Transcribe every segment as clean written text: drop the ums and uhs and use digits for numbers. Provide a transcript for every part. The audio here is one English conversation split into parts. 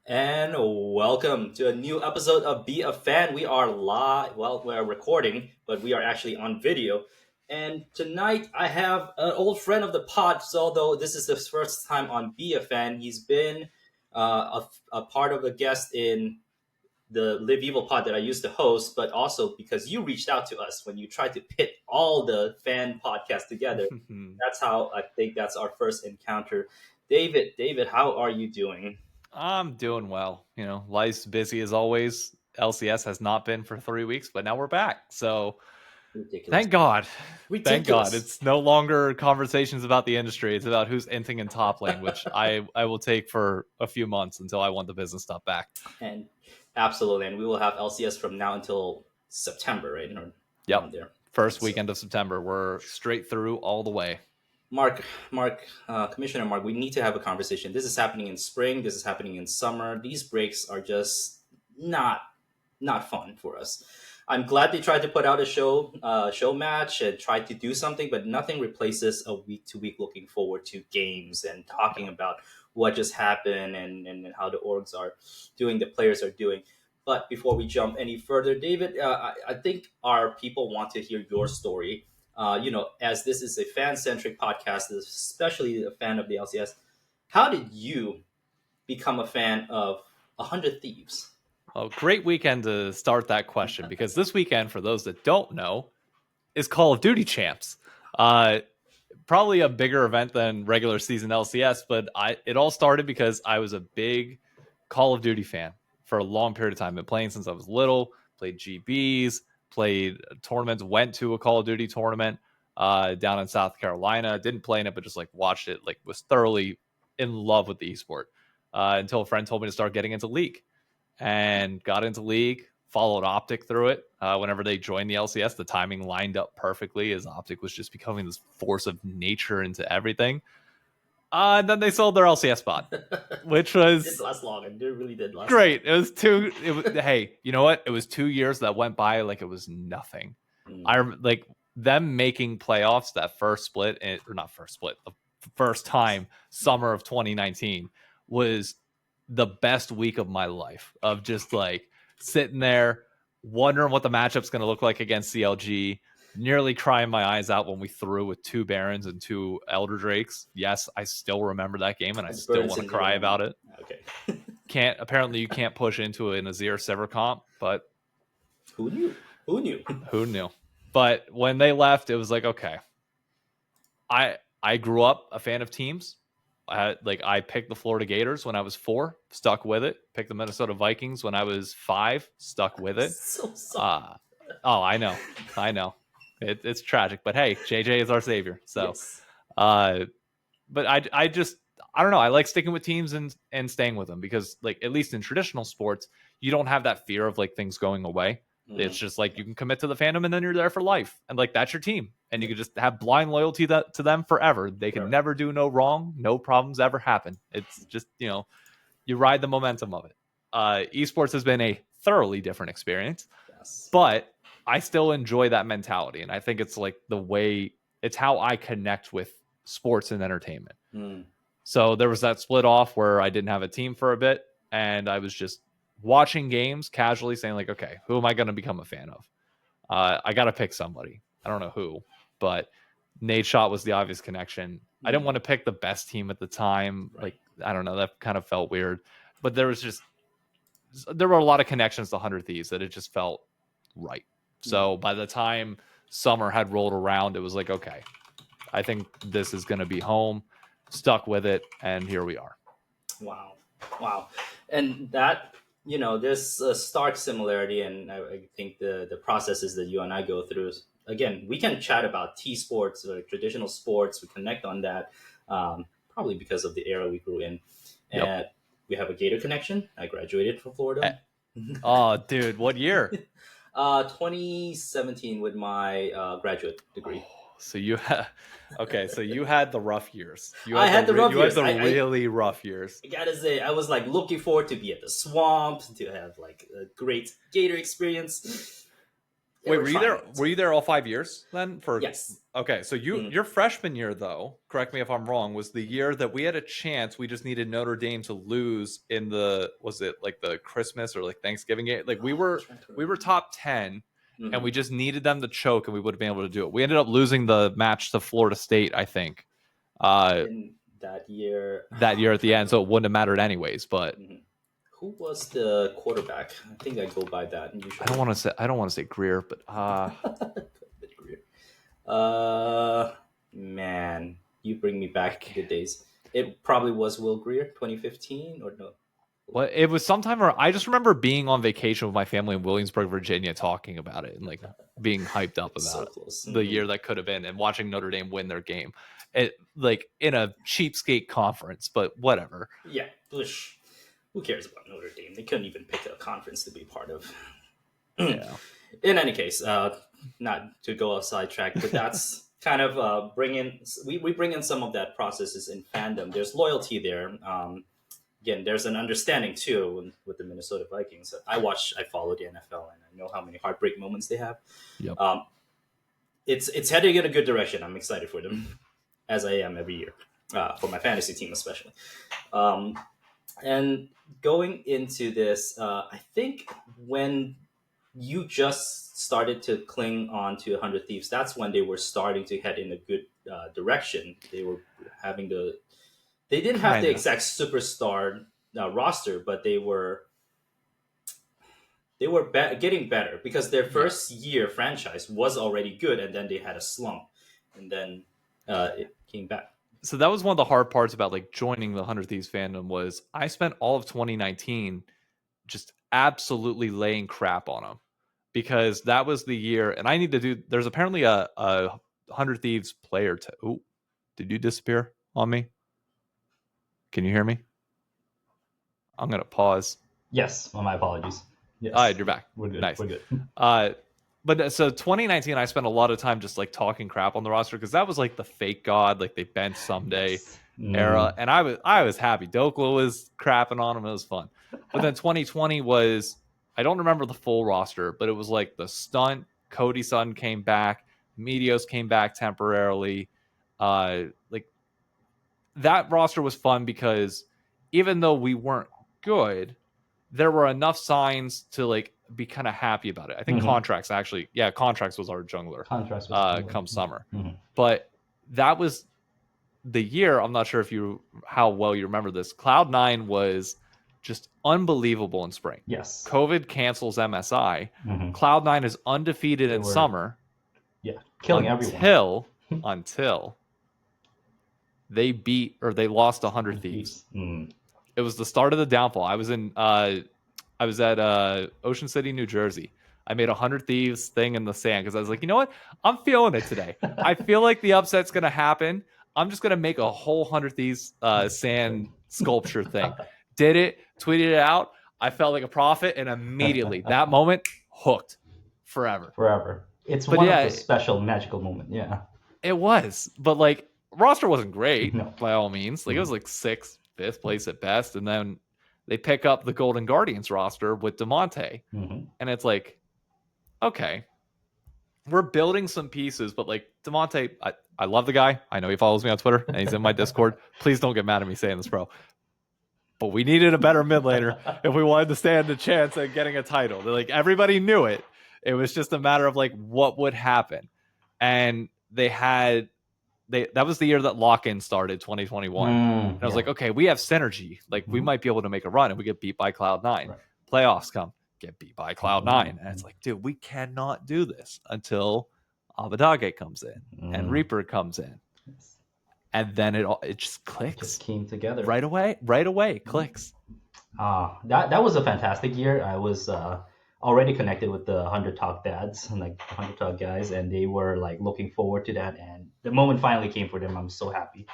And welcome to a new episode of Be a Fan. We are live. Well, we're recording, but we are actually on video. And tonight I have an old friend of the pod. So, although this is the first time on Be a Fan, he's been a part of the guest in the Live Evil pod that I used to host, but also because you reached out to us when you tried to pit all the fan podcasts together. That's how I think that's our first encounter. David, how are you doing? I'm doing well. Life's busy as always. LCS has not been for 3 weeks, but now we're back. So Ridiculous. thank God. Thank God. Ridiculous. It's no longer conversations about the industry. It's about who's inting in top lane, which I will take for a few months until I want the business stuff back. And absolutely, and we will have LCS from now until September, right? Or Yep. around there. First So, weekend of September. We're straight through all the way. Commissioner Mark, we need to have a conversation. This is happening in spring. This is happening in summer. These breaks are just not fun for us. I'm glad they tried to put out a show match and tried to do something, but nothing replaces a week to week looking forward to games and talking about what just happened and how the orgs are doing, the players are doing. But before we jump any further, David, I think our people want to hear your story. As this is a fan centric podcast, especially a fan of the LCS, how did you become a fan of 100 Thieves? Well, great weekend to start that question because this weekend, for those that don't know, is Call of Duty Champs. Probably a bigger event than regular season LCS, but it all started because I was a big Call of Duty fan for a long period of time. Been playing since I was little, played GBs, played tournaments, went to a Call of Duty tournament down in South Carolina. Didn't play in it, but just like watched it, like was thoroughly in love with the esport until a friend told me to start getting into League and got into League, followed Optic through it. Whenever they joined the LCS, the timing lined up perfectly as Optic was just becoming this force of nature into everything. And then they sold their LCS spot, which was It didn't last long. It really did last great. It was hey, you know what? It was 2 years that went by like it was nothing. long. I like them making playoffs that first split, or not first split, the first time summer of 2019 was the best week of my life of just like sitting there wondering what the matchup's going to look like against CLG, nearly crying my eyes out when we threw with 2 Barons and 2 Elder Drakes. Yes, I still remember that game and I still want to cry about it. Okay. Apparently you can't push into an Azir Sever comp, but Who knew? who knew? But when they left, it was like, okay. I grew up a fan of teams. I picked the Florida Gators when I was 4, stuck with it. Picked the Minnesota Vikings when I was 5, stuck with it. So sorry. I know. It's tragic, but hey, JJ is our savior. So, Yes. But I don't know. I like sticking with teams and staying with them because, like, at least in traditional sports, you don't have that fear of like things going away. It's just like you can commit to the fandom and then you're there for life, and like that's your team, and you can just have blind loyalty to them forever. They can never do no wrong, no problems ever happen. It's just you ride the momentum of it. Esports has been a thoroughly different experience, Yes. but I still enjoy that mentality, and I think it's like it's how I connect with sports and entertainment. So there was that split off where I didn't have a team for a bit, and I was just watching games casually saying like, okay, who am I going to become a fan of? I got to pick somebody. I don't know who, but Nadeshot was the obvious connection. I didn't want to pick the best team at the time. Right. Like, I don't know, that kind of felt weird, but there were a lot of connections to 100 Thieves that it just felt right. So by the time summer had rolled around, it was like, okay, I think this is going to be home. Stuck with it, and here we are. Wow. And that, there's a stark similarity, and I think the processes that you and I go through. Again, we can chat about T-sports, like traditional sports. We connect on that, probably because of the era we grew in. And we have a Gator connection. I graduated from Florida. Oh, dude, what year? 2017 with my graduate degree. So you had the rough years. I had the rough years. You had the really rough years. I gotta say, I was like looking forward to be at the swamp, to have like a great Gator experience. Wait, were were you there? trying. Were you there all 5 years then? Yes. Okay, so Mhm. your freshman year though, correct me if I'm wrong, was the year that we had a chance. We just needed Notre Dame to lose in the was it like the Christmas or like Thanksgiving game? Like we were top 10, and we just needed them to choke, and we would have been able to do it. We ended up losing the match to Florida State, I think, In that year. that year at the end, so it wouldn't have mattered anyways. But Mhm. Who was the quarterback? I think I go by that I don't usually. want to say Greer, but uh, man, you bring me back to the days. It probably was Will Greer, 2015 or no? well, it was sometime where I just remember being on vacation with my family in Williamsburg, Virginia, talking about it and like being hyped up So about it. close. The year that could have been, and watching Notre Dame win their game, it like in a cheapskate conference, but whatever. Yeah, who cares about Notre Dame? They couldn't even pick a conference to be part of. Yeah, In any case, not to go off sidetrack, but that's kind of we bring in some of that processes in fandom. There's loyalty there. Again, there's an understanding too with the Minnesota Vikings. I follow the NFL, and I know how many heartbreak moments they have. yep. It's heading in a good direction. I'm excited for them, as I am every year, for my fantasy team especially. Um, and going into this, I think when you just started to cling on to 100 Thieves, that's when they were starting to head in a good direction. They were having they didn't have the Kinda. exact superstar roster, but getting better because their first year franchise was already good, and then they had a slump, and then it came back. So that was one of the hard parts about like joining the 100 Thieves fandom was I spent all of 2019 just absolutely laying crap on them because that was the year, and I need to do. There's apparently a 100 Thieves player. Oh, did you disappear on me? Can you hear me? I'm gonna pause. Yes, well, my apologies. Yes. All right, you're back. We're good. Nice. We're good. But so 2019, I spent a lot of time just like talking crap on the roster because that was like the fake god, like they bench someday Yes. era, and I was happy. Dokla was crapping on him; it was fun. But then 2020 was I don't remember the full roster, but it was like the stunt. Cody Sutton came back, Medios came back temporarily. Like that roster was fun because even though we weren't good, there were enough signs to like be kind of happy about it. I think Contracts actually, Contracts was our jungler. Contracts was Come summer, Mhm. but that was the year. I'm not sure how well you remember this. Cloud9 was just unbelievable in spring. Yes. COVID cancels MSI. Mhm. Cloud9 is undefeated in summer. Yeah, killing everyone until they beat or they lost 100 Thieves. It was the start of the downfall. I was at Ocean City, New Jersey. I made 100 Thieves thing in the sand because I was like, you know what? I'm feeling it today. I feel like the upset's going to happen. I'm just going to make a whole 100 Thieves sand sculpture thing. Did it, tweeted it out. I felt like a prophet, and immediately that moment, hooked forever. It's one of the special magical moment. Yeah, it was. But like roster wasn't great by all means. Like it was like 6th, 5th place at best, and then they pick up the Golden Guardians roster with DeMonte, and it's like, okay, we're building some pieces, but like DeMonte, I love the guy. I know he follows me on Twitter and he's in my Discord. Please don't get mad at me saying this, bro. But we needed a better mid laner if we wanted to stand a chance at getting a title. Like everybody knew it. It was just a matter of like what would happen. And that was the year that lock-in started, 2021. And I was like, okay, we have synergy. Like we might be able to make a run, and we get beat by Cloud9. Right. Playoffs come, get beat by Cloud9. And it's like, dude, we cannot do this until Abadage comes in and Reaper comes in. And then it just clicks. It just came together. Right away, clicks. That was a fantastic year. I was already connected with the 100 Talk dads and like 100 Talk guys, and they were like looking forward to that. And the moment finally came for them. I'm so happy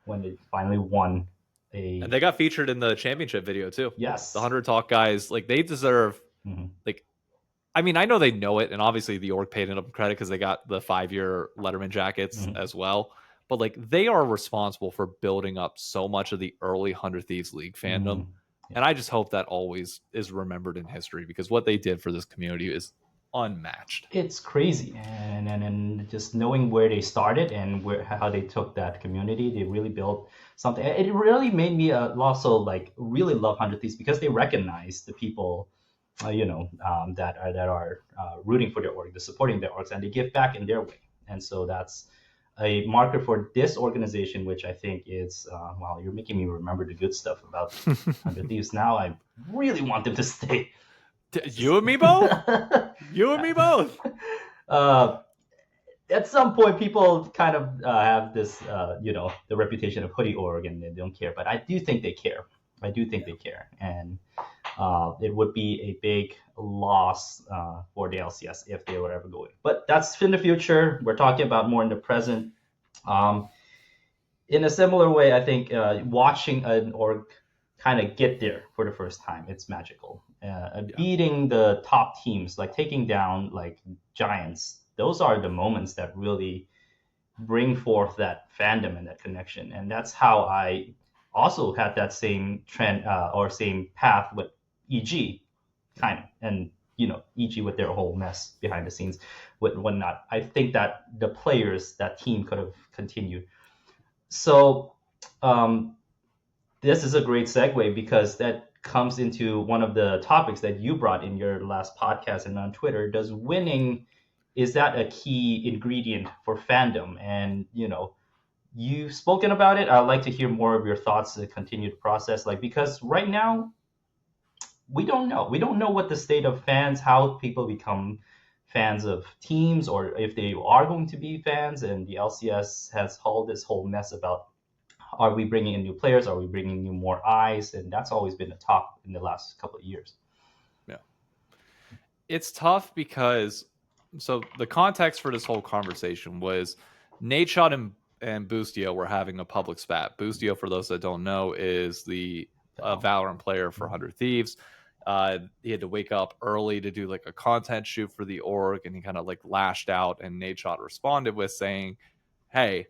when they finally won. And they got featured in the championship video too. Yes, the 100 Talk guys, like they deserve. Like, I mean, I know they know it, and obviously the org paid them credit because they got the 5-year Letterman jackets as well. But like they are responsible for building up so much of the early 100 Thieves League fandom. And I just hope that always is remembered in history because what they did for this community is unmatched. It's crazy, and just knowing where they started and how they took that community, they really built something. It really made me also like really love 100 Thieves because they recognize the people, that are rooting for their org, the supporting their orgs, and they give back in their way. And so that's a marker for this organization, which I think is wow, you're making me remember the good stuff about 100 Thieves. Now I really want them to stay. You and me both. You and me both. At some point, people kind of have this, the reputation of hoodie org, and they don't care. But I do think they care. I do think they care, and it would be a big loss for the LCS if they were ever going. But that's in the future. We're talking about more in the present. In a similar way, I think watching an org kind of get there for the first time, it's magical. Beating the top teams, like taking down like giants, those are the moments that really bring forth that fandom and that connection. And that's how I also had that same trend or same path with EG, kind of, and EG with their whole mess behind the scenes with whatnot. I think that the players, that team could have continued. So this is a great segue because that comes into one of the topics that you brought in your last podcast and on Twitter. Does winning, is that a key ingredient for fandom? And you've spoken about it. I'd like to hear more of your thoughts to continue the process. Like, because right now we don't know what the state of fans, how people become fans of teams, or if they are going to be fans. And the LCS has hauled this whole mess about, are we bringing in new players? Are we bringing in more eyes? And that's always been a talk in the last couple of years. Yeah. It's tough because, so the context for this whole conversation was Nadeshot and Boostio were having a public spat. Boostio, for those that don't know, is the Valorant player for 100 Thieves. He had to wake up early to do like a content shoot for the org, and he kind of like lashed out, and Nadeshot responded with saying, hey,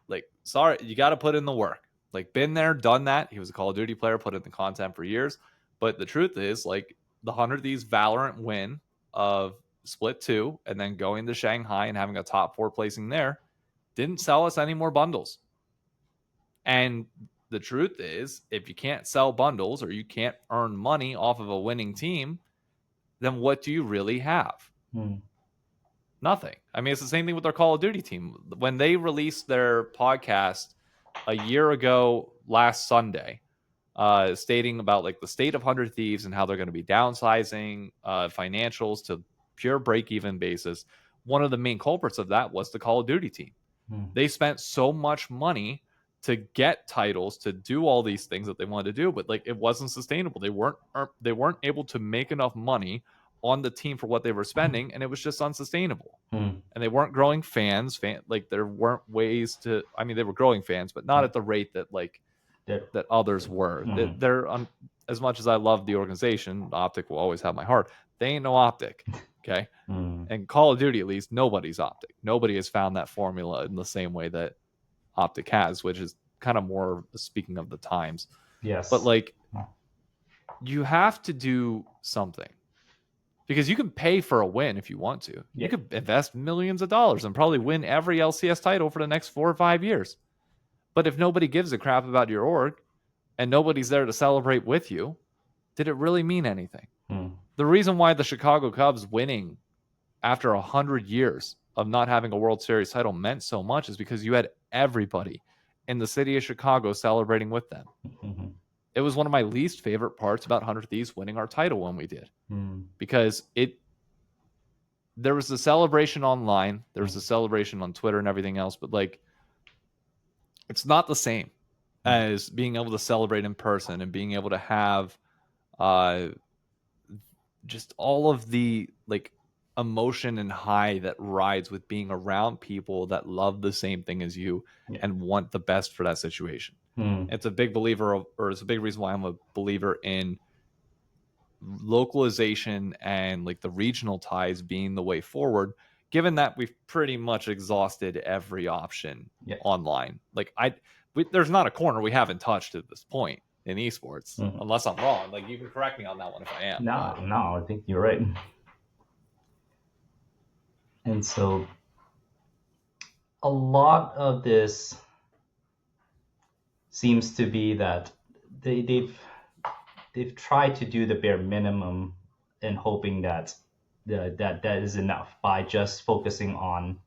like, sorry, you got to put in the work. Like, been there, done that. He was a Call of Duty player, put in the content for years. But the truth is, like, the 100 Thieves Valorant win of Split 2 and then going to Shanghai and having a top 4 placing there didn't sell us any more bundles. And the truth is, if you can't sell bundles or you can't earn money off of a winning team, then what do you really have? Nothing. I mean, it's the same thing with their Call of Duty team. When they released their podcast a year ago last Sunday, stating about like the state of 100 Thieves and how they're going to be downsizing financials to pure break-even basis, one of the main culprits of that was the Call of Duty team. They spent so much money to get titles, to do all these things that they wanted to do, but like it wasn't sustainable. They weren't able to make enough money on the team for what they were spending, and it was just unsustainable. And they weren't growing fans. Like there weren't ways to. I mean, they were growing fans, but not at the rate that like that others were. They're as much as I love the organization, Optic will always have my heart. They ain't no Optic, okay? And Call of Duty, at least, nobody's Optic. Nobody has found that formula in the same way that Optic has, which is kind of more speaking of the times. Yes. But like, you have to do something. Because you can pay for a win if you want to. You could invest millions of dollars and probably win every LCS title for the next 4 or 5 years. But if nobody gives a crap about your org and nobody's there to celebrate with you, did it really mean anything? The reason why the Chicago Cubs winning after 100 years of not having a World Series title meant so much is because you had everybody in the city of Chicago celebrating with them. It was one of my least favorite parts about 100 Thieves winning our title when we did. Because there was a celebration online, there was a celebration on Twitter and everything else, but like, it's not the same as being able to celebrate in person and being able to have just all of the like emotion and high that rides with being around people that love the same thing as you and want the best for that situation. It's a big believer or it's a big reason why I'm a believer in localization and like the regional ties being the way forward, given that we've pretty much exhausted every option online. Like there's not a corner we haven't touched at this point in esports, unless I'm wrong. Like you can correct me on that one if I am. No, I think you're right. And so a lot of this seems to be that they've tried to do the bare minimum and hoping that that is enough by just focusing on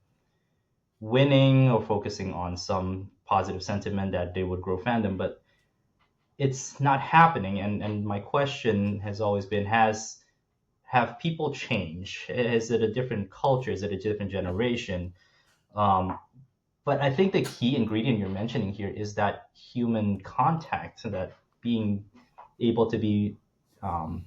winning or focusing on some positive sentiment that they would grow fandom, but it's not happening. And my question has always been, have people changed? Is it a different culture? Is it a different generation? um, but I think the key ingredient you're mentioning here is that human contact, so that being able to be um,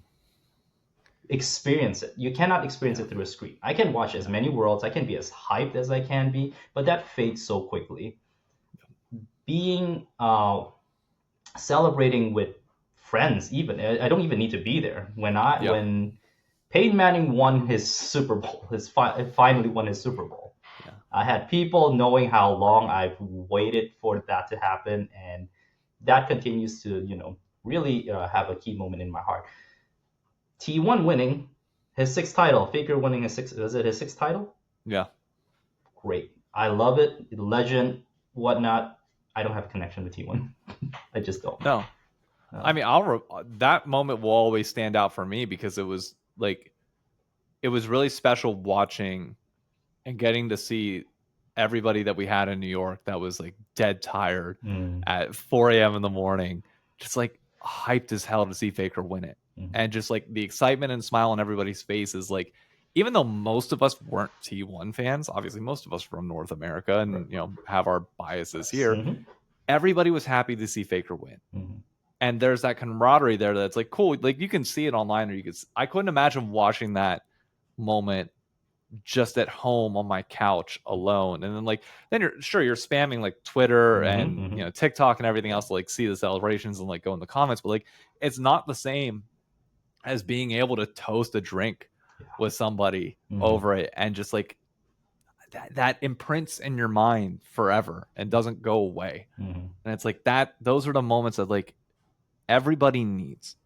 experience it. You cannot experience Yeah. it through a screen. I can watch as many worlds, I can be as hyped as I can be, but that fades so quickly. Being celebrating with friends, even I don't even need to be there. Yeah. When Peyton Manning won his Super Bowl, finally won his Super Bowl. Yeah. I had people knowing how long I've waited for that to happen, and that continues to, really have a key moment in my heart. T1 winning his sixth title, Faker winning his sixth, is it his sixth title? Yeah. Great. I love it. Legend, whatnot. I don't have a connection with T1. I just don't. No. I mean, that moment will always stand out for me because it was really special watching and getting to see everybody that we had in New York that was like dead tired at 4 a.m. in the morning, just like hyped as hell to see Faker win it. And just like the excitement and smile on everybody's faces, like even though most of us weren't T1 fans, obviously most of us from North America and have our biases here, everybody was happy to see Faker win. And there's that camaraderie there that's like cool. Like you can see it online, or I couldn't imagine watching that moment just at home on my couch alone. And then you're spamming like Twitter and TikTok and everything else to like see the celebrations and like go in the comments, but like it's not the same as being able to toast a drink with somebody over it, and just like that imprints in your mind forever and doesn't go away. And it's like those are the moments that like everybody needs.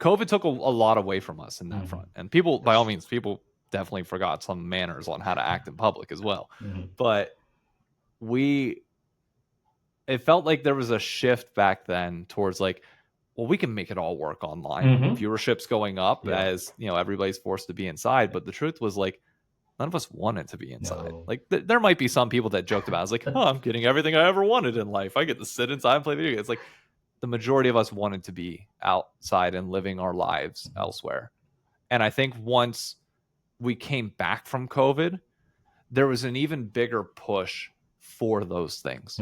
COVID took a lot away from us in that front, and people, by all means, people definitely forgot some manners on how to act in public as well. But it felt like there was a shift back then towards like, well, we can make it all work online. Viewership's going up as everybody's forced to be inside. But the truth was like, none of us wanted to be inside. No. Like there might be some people that joked about it. I was like, I'm getting everything I ever wanted in life. I get to sit inside and play video games. It's like the majority of us wanted to be outside and living our lives elsewhere. And I think once we came back from COVID, there was an even bigger push for those things.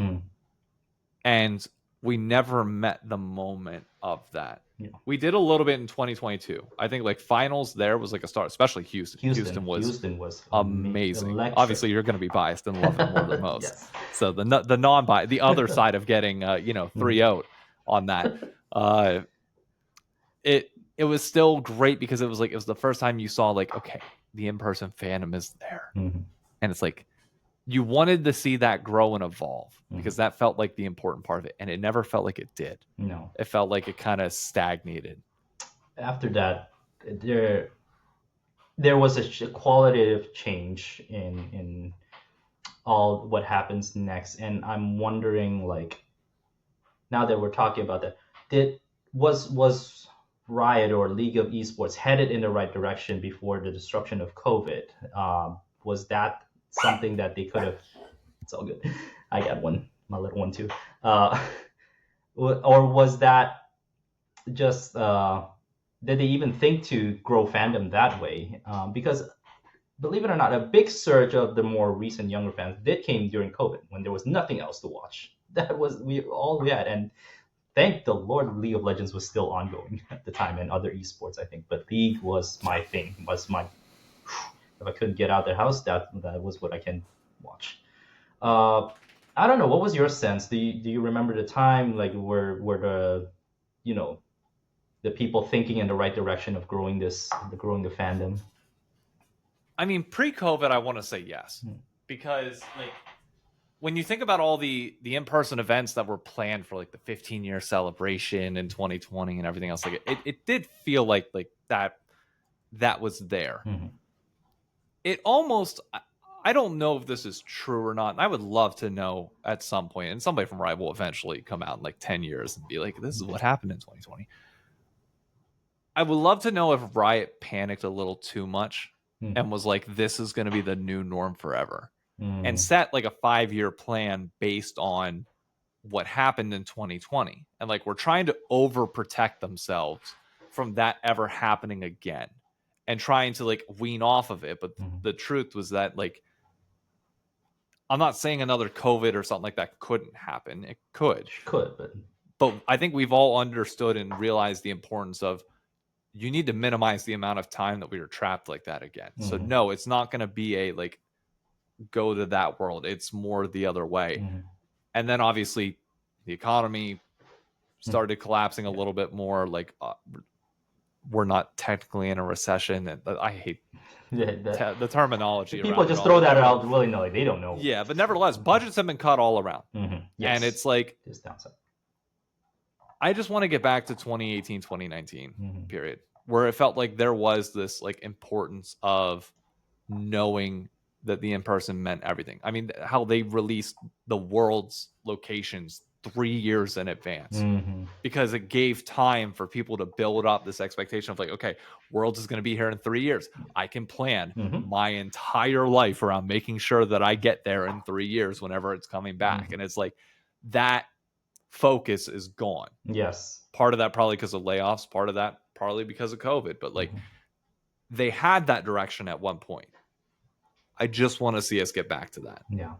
And we never met the moment of that. We did a little bit in 2022. I think like finals there was like a start, especially Houston. Houston was amazing. Electric. Obviously, you're going to be biased and love it more than most. Yes. So the non-bias, the other side of getting 3-0 on that, it was still great because it was the first time you saw like, okay, the in-person fandom is there, and it's like you wanted to see that grow and evolve because that felt like the important part of it, and it never felt like it did. No, it felt like it kind of stagnated. After that, there was a qualitative change in all what happens next, and I'm wondering, like, now that we're talking about that, was Riot or League of Esports headed in the right direction before the disruption of COVID? Was that something that they could have? It's all good. I got one, my little one too. Or was that just did they even think to grow fandom that way? Because believe it or not, a big surge of the more recent younger fans came during COVID when there was nothing else to watch. That was all we had, and thank the Lord, League of Legends was still ongoing at the time, and other esports, I think. But League was my thing. If I couldn't get out of the house, that was what I can watch. I don't know. What was your sense? Do you remember the time? Like, were the the people thinking in the right direction of growing the fandom? I mean, pre-COVID, I want to say yes, because like when you think about all the in-person events that were planned for like the 15-year celebration in 2020 and everything else, like it did feel like that was there. it almost, I don't know if this is true or not. I would love to know at some point, and somebody from Riot will eventually come out in like 10 years and be like, this is what happened in 2020. I would love to know if Riot panicked a little too much and was like, this is going to be the new norm forever, and set like a 5-year plan based on what happened in 2020. And like, we're trying to overprotect themselves from that ever happening again and trying to like wean off of it. But the truth was that, like, I'm not saying another COVID or something like that couldn't happen. It could, but I think we've all understood and realized the importance of, you need to minimize the amount of time that we were trapped like that again. So no, it's not going to be a like go to that world. It's more the other way. And then obviously the economy started collapsing a little bit more. Like, we're not technically in a recession, and I hate the terminology. People just throw that out willy-nilly. They don't know. Yeah, but nevertheless, budgets have been cut all around. Yes. And it's like, this downside. I just want to get back to 2018, 2019 period, where it felt like there was this like importance of knowing that the in-person meant everything. I mean, how they released the world's locations 3 years in advance, because it gave time for people to build up this expectation of like, okay, Worlds is going to be here in 3 years. I can plan my entire life around making sure that I get there in 3 years whenever it's coming back. And it's like, that focus is gone. Yes. Part of that probably because of layoffs, part of that probably because of COVID, but like, they had that direction at one point. I just want to see us get back to that. Yeah.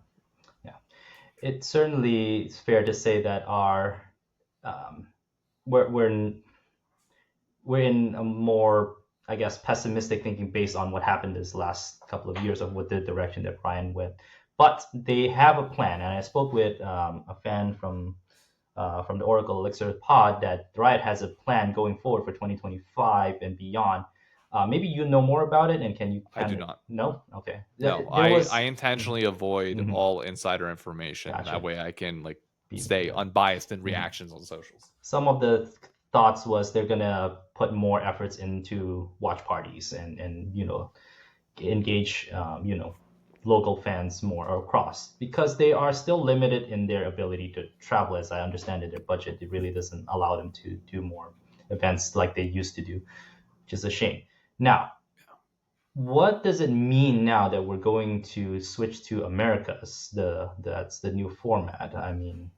It certainly is fair to say that our we're in a more, I guess, pessimistic thinking based on what happened this last couple of years of what the direction that Brian went. But they have a plan, and I spoke with a fan from the Oracle Elixir pod that Riot has a plan going forward for 2025 and beyond. Maybe you know more about it, and can you? I do not. No. Okay. No, I intentionally avoid all insider information. Gotcha. That way, I can like stay unbiased in reactions on socials. Some of the thoughts was they're gonna put more efforts into watch parties and engage local fans more across, because they are still limited in their ability to travel. As I understand it, their budget, it really doesn't allow them to do more events like they used to do, which is a shame. Now, what does it mean now that we're going to switch to Americas? That's the new format. I mean,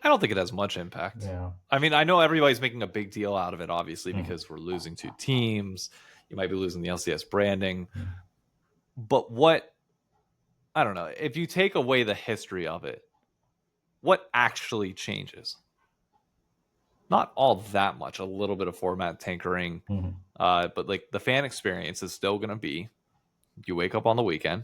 I don't think it has much impact. Yeah. I mean, I know everybody's making a big deal out of it, obviously, because we're losing 2 teams. You might be losing the LCS branding. But I don't know. If you take away the history of it, what actually changes? Not all that much. A little bit of format tinkering. But like, the fan experience is still going to be, you wake up on the weekend,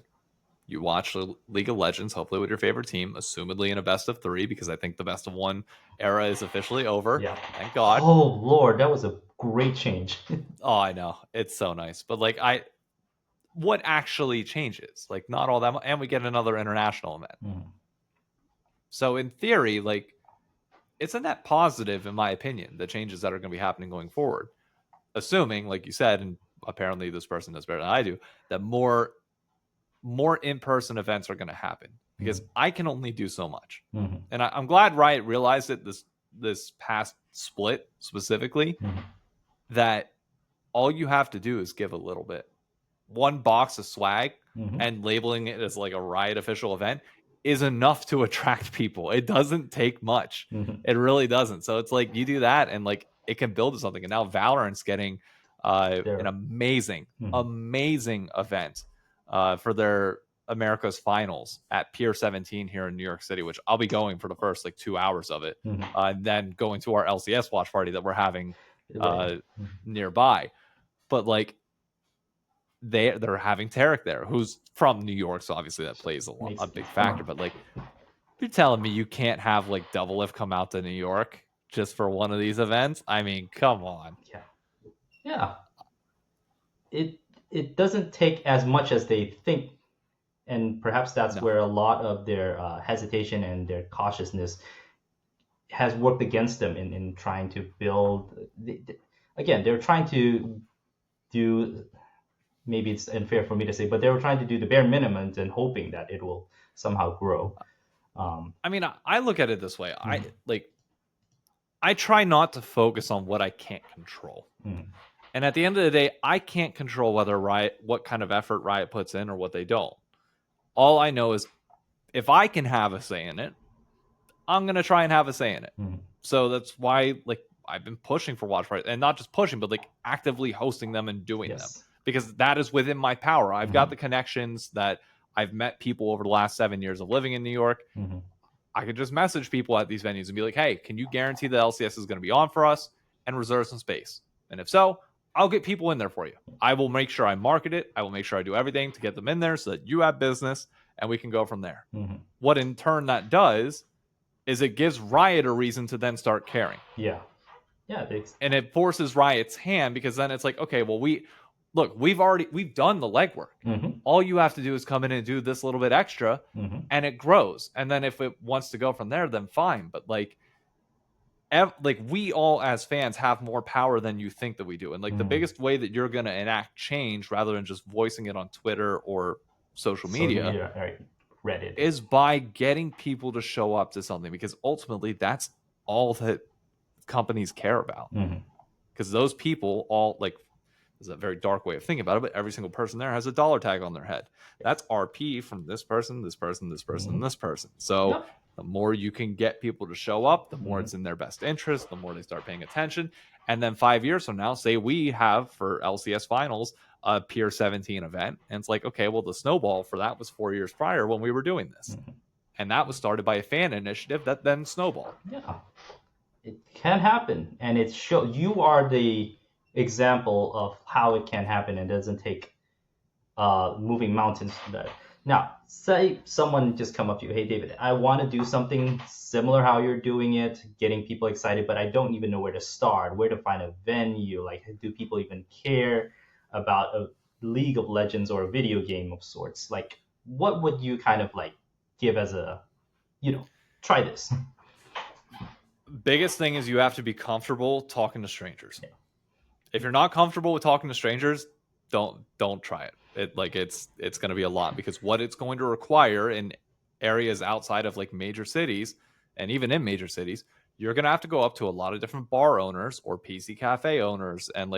you watch League of Legends, hopefully with your favorite team, assumedly in a best of 3, because I think the best of 1 era is officially over. Yeah. Thank God. Oh, Lord, that was a great change. Oh, I know. It's so nice. But like, what actually changes? Like, not all that much. And we get another international event. So in theory, like, it's a net positive, in my opinion, the changes that are going to be happening going forward. Assuming, like you said, and apparently this person knows better than I do, that more in-person events are going to happen, because I can only do so much. And I'm glad Riot realized it this past split specifically, that all you have to do is give a little bit. 1 box of swag and labeling it as like a Riot official event is enough to attract people. It doesn't take much. It really doesn't. So it's like, you do that and like, it can build to something. And now Valorant's getting an amazing event for their America's Finals at Pier 17 here in New York City, which I'll be going for the first like 2 hours of it, and then going to our LCS watch party that we're having nearby. But like, they're having Tarek there, who's from New York, so obviously that plays a big factor. But like, you're telling me you can't have like Double Lift come out to New York just for one of these events? I mean, come on. Yeah. It doesn't take as much as they think, and perhaps that's where a lot of their hesitation and their cautiousness has worked against them in trying to build. Again, they're trying to do maybe it's unfair for me to say, but they were trying to do the bare minimum and hoping that it will somehow grow. I mean, I look at it this way. I try not to focus on what I can't control. And at the end of the day, I can't control what kind of effort Riot puts in or what they don't. All I know is if I can have a say in it, I'm going to try and have a say in it. So that's why I've been pushing for Watch Parties, and not just pushing, but actively hosting them and doing them, because that is within my power. I've got the connections that I've met people over the last 7 years of living in New York. I could just message people at these venues and be like, hey, can you guarantee the LCS is going to be on for us and reserve some space? And if so, I'll get people in there for you. I will make sure I market it. I will make sure I do everything to get them in there so that you have business and we can go from there. What in turn that does is it gives Riot a reason to then start caring. Yeah. And it forces Riot's hand, because then it's like, okay, well, we've done the legwork. All you have to do is come in and do this little bit extra, and it grows. And then if it wants to go from there, then fine. But we all as fans have more power than you think that we do. And the biggest way that you're going to enact change, rather than just voicing it on Twitter or social media, Reddit, is by getting people to show up to something, because ultimately that's all that companies care about. Because those people all is a very dark way of thinking about it, but every single person there has a dollar tag on their head. That's RP from this person, this person, this person, and this person. So the more you can get people to show up, the more it's in their best interest, the more they start paying attention. And then 5 years from now, say we have for LCS finals a Pier 17 event, and it's like, okay, well, the snowball for that was 4 years prior when we were doing this. And that was started by a fan initiative that then snowballed. Yeah, it can happen. And you are the example of how it can happen, and doesn't take moving mountains to that. Now, say someone just come up to you, hey David, I want to do something similar how you're doing it, getting people excited, but I don't even know where to start, where to find a venue. Do people even care about a League of Legends or a video game of sorts? What would you kind of give as a, try this? Biggest thing is you have to be comfortable talking to strangers. If you're not comfortable with talking to strangers, don't try it. It's going to be a lot, because what it's going to require in areas outside of major cities, and even in major cities, you're going to have to go up to a lot of different bar owners or PC cafe owners and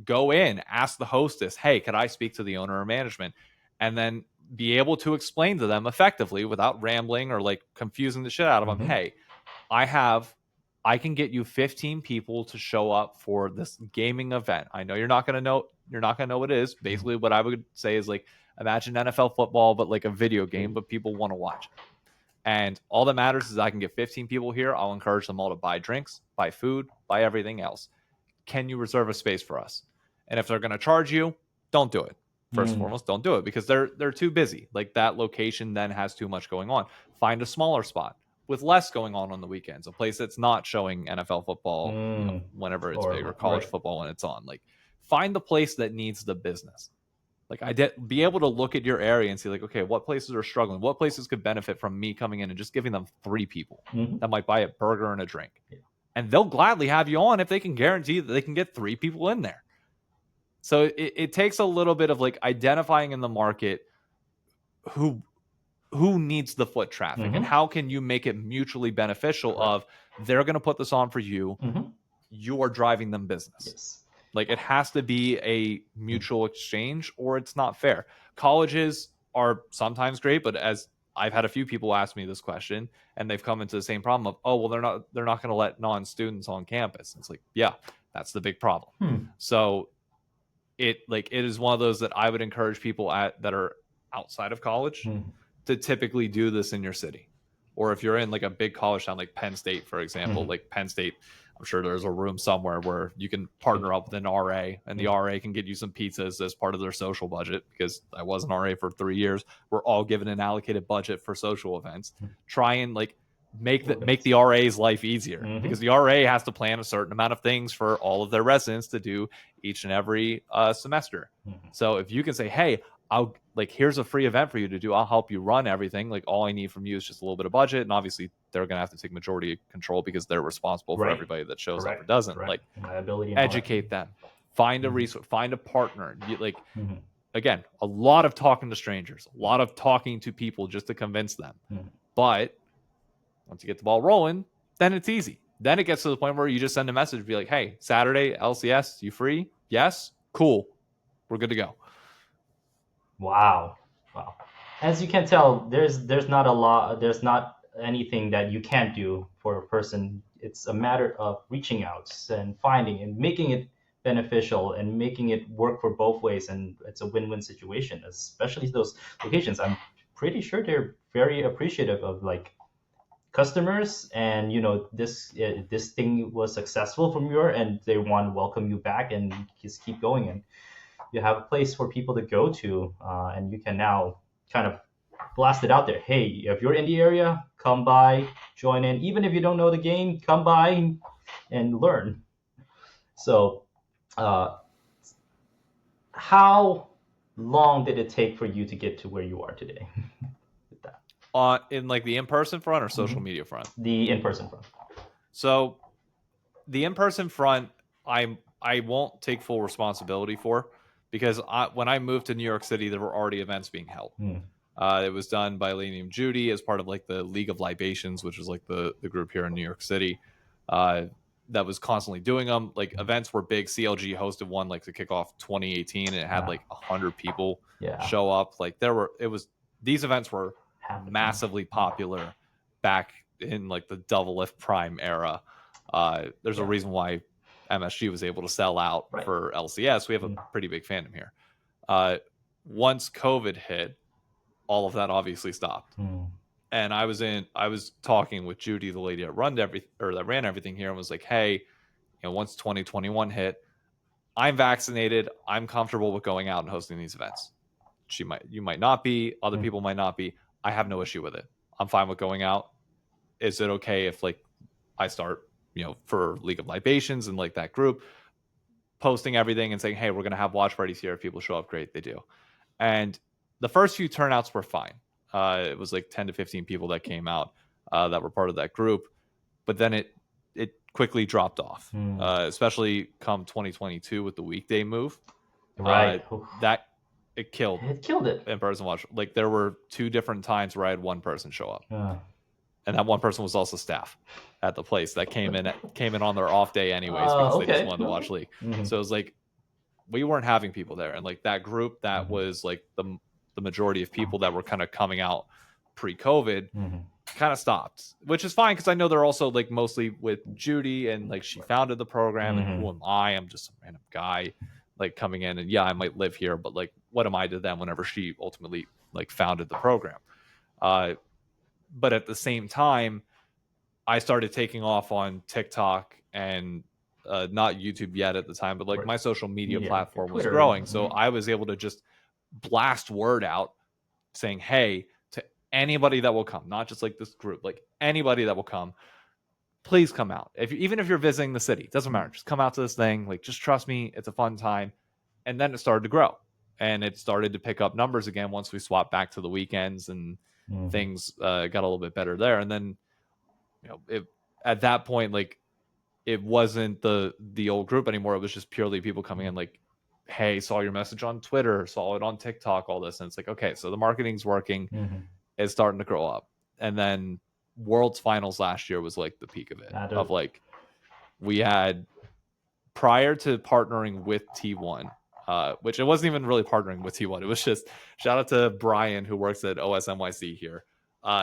go in, ask the hostess, hey, could I speak to the owner or management? And then be able to explain to them effectively without rambling or confusing the shit out of them. Hey, I can get you 15 people to show up for this gaming event. I know you're not going to know what it is. Basically, what I would say is imagine NFL football, but a video game, but people want to watch it. And all that matters is I can get 15 people here. I'll encourage them all to buy drinks, buy food, buy everything else. Can you reserve a space for us? And if they're going to charge you, don't do it. First and foremost, don't do it, because they're too busy. That location then has too much going on. Find a smaller spot with less going on the weekends, a place that's not showing NFL football whenever it's big, or college football when it's on. Find the place that needs the business. Be able to look at your area and see okay, what places are struggling, what places could benefit from me coming in and just giving them 3 people that might buy a burger and a drink. And they'll gladly have you on if they can guarantee that they can get 3 people in there. So it takes a little bit of identifying in the market who needs the foot traffic, and how can you make it mutually beneficial of they're going to put this on for you, you are driving them business. It has to be a mutual exchange, or it's not fair. Colleges are sometimes great, but as I've had a few people ask me this question, and they've come into the same problem of, oh, well, they're not going to let non-students on campus. It's yeah, that's the big problem. So it is one of those that I would encourage people that are outside of college to typically do this in your city. Or if you're in a big college town like Penn State, for example, Penn State, I'm sure there's a room somewhere where you can partner up with an RA, and the RA can get you some pizzas as part of their social budget, because I was an RA for 3 years. We're all given an allocated budget for social events. Try and make the RA's life easier, because the RA has to plan a certain amount of things for all of their residents to do each and every semester. So if you can say, hey, I'll here's a free event for you to do, I'll help you run everything, all I need from you is just a little bit of budget, and obviously they're going to have to take majority control because they're responsible for everybody that shows up or doesn't. Educate them, find a resource, find a partner. again, a lot of talking to strangers, a lot of talking to people just to convince them. But once you get the ball rolling, then it's easy. Then it gets to the point where you just send a message, be like, hey, Saturday, LCS, you free? Yes? Cool. We're good to go. Wow. As you can tell, there's not anything that you can't do for a person. It's a matter of reaching out and finding and making it beneficial and making it work for both ways, and it's a win-win situation, especially those locations. I'm pretty sure they're very appreciative of like customers, and this thing was successful from your end. They want to welcome you back and just keep going, and you have a place for people to go to, and you can now kind of blast it out there. Hey, if you're in the area, come by, join in. Even if you don't know the game, come by and learn. So, how long did it take for you to get to where you are today? With that? In like the in-person front or social media front? The in-person front. So the in-person front, I won't take full responsibility for, because when I moved to New York City, there were already events being held. It was done by a lady named Judy as part of like the League of Libations, which is like the group here in New York City that was constantly doing them. Like events were big. CLG hosted one like to kick off 2018, and it had like 100 people show up. Like these events were massively popular back in like the Double Lift Prime era. There's a reason why MSG was able to sell out for LCS. We have a pretty big fandom here. Once COVID hit, all of that obviously stopped. And I was talking with Judy, the lady that ran everything here, and was like, hey, once 2021 hit, I'm vaccinated. I'm comfortable with going out and hosting these events. You might not be, other people might not be. I have no issue with it. I'm fine with going out. Is it okay if like I start, for League of Libations and like that group, posting everything and saying, hey, we're going to have watch parties here. If people show up, great, they do. And the first few turnouts were fine. It was like 10 to 15 people that came out that were part of that group. But then it quickly dropped off, especially come 2022 with the weekday move. Right. That it killed it. In-person watch. Like there were 2 different times where I had one person show up. And that one person was also staff at the place that came in on their off day anyways, because they just wanted to watch League. So it was like we weren't having people there, and like that group that was like the majority of people that were kind of coming out pre-COVID kind of stopped, which is fine because I know they're also like mostly with Judy, and like she founded the program, and who am I? I'm just a random guy like coming in, and I might live here, but like what am I to them whenever she ultimately like founded the program? But at the same time, I started taking off on TikTok and not YouTube yet at the time, but like my social media platform was growing. So I was able to just blast word out saying, hey, to anybody that will come, not just like this group, like anybody that will come, please come out. Even if you're visiting the city, doesn't matter. Just come out to this thing. Like, just trust me. It's a fun time. And then it started to grow, and it started to pick up numbers again once we swapped back to the weekends, and things got a little bit better there. And then, at that point, like it wasn't the old group anymore. It was just purely people coming in like, hey, saw your message on Twitter, saw it on TikTok, all this. And it's like, okay, so the marketing's working. It's starting to grow up. And then Worlds Finals last year was like the peak of it. Of like, we had, prior to partnering with T1, which it wasn't even really partnering with T1. It was just, shout out to Brian, who works at OSNYC here.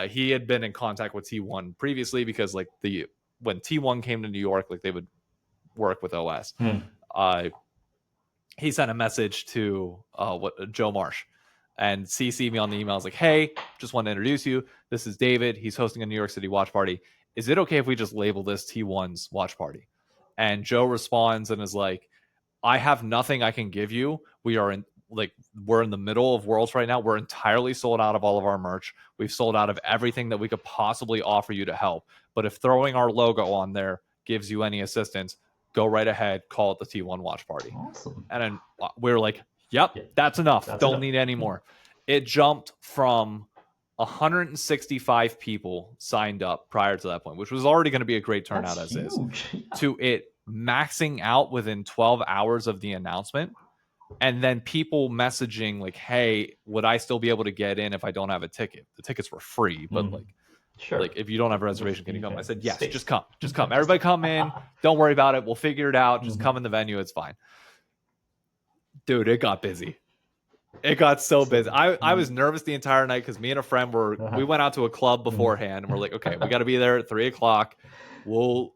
He had been in contact with T1 previously because like when T1 came to New York, like they would work with OS. He sent a message to Joe Marsh and CC'd me on the email. I was like, hey, just want to introduce you. This is David. He's hosting a New York City watch party. Is it okay if we just label this T1's watch party? And Joe responds and is like, I have nothing I can give you. We're in the middle of Worlds right now. We're entirely sold out of all of our merch. We've sold out of everything that we could possibly offer you to help. But if throwing our logo on there gives you any assistance, go right ahead, call it the T1 watch party. Awesome. And then we were like, yep, that's enough. Don't need any more. It jumped from 165 people signed up prior to that point, which was already going to be a great turnout as is, to it maxing out within 12 hours of the announcement And then people messaging like, hey, would I still be able to get in if I don't have a ticket? The tickets were free, but Sure. like if you don't have a reservation, can you come? I said, yes, Space. just come. Everybody come in. Don't worry about it. We'll figure it out. Just come in the venue. It's fine. Dude, it got busy. It got so busy. I was nervous the entire night because me and a friend we went out to a club beforehand and we're like, okay, we got to be there at 3:00.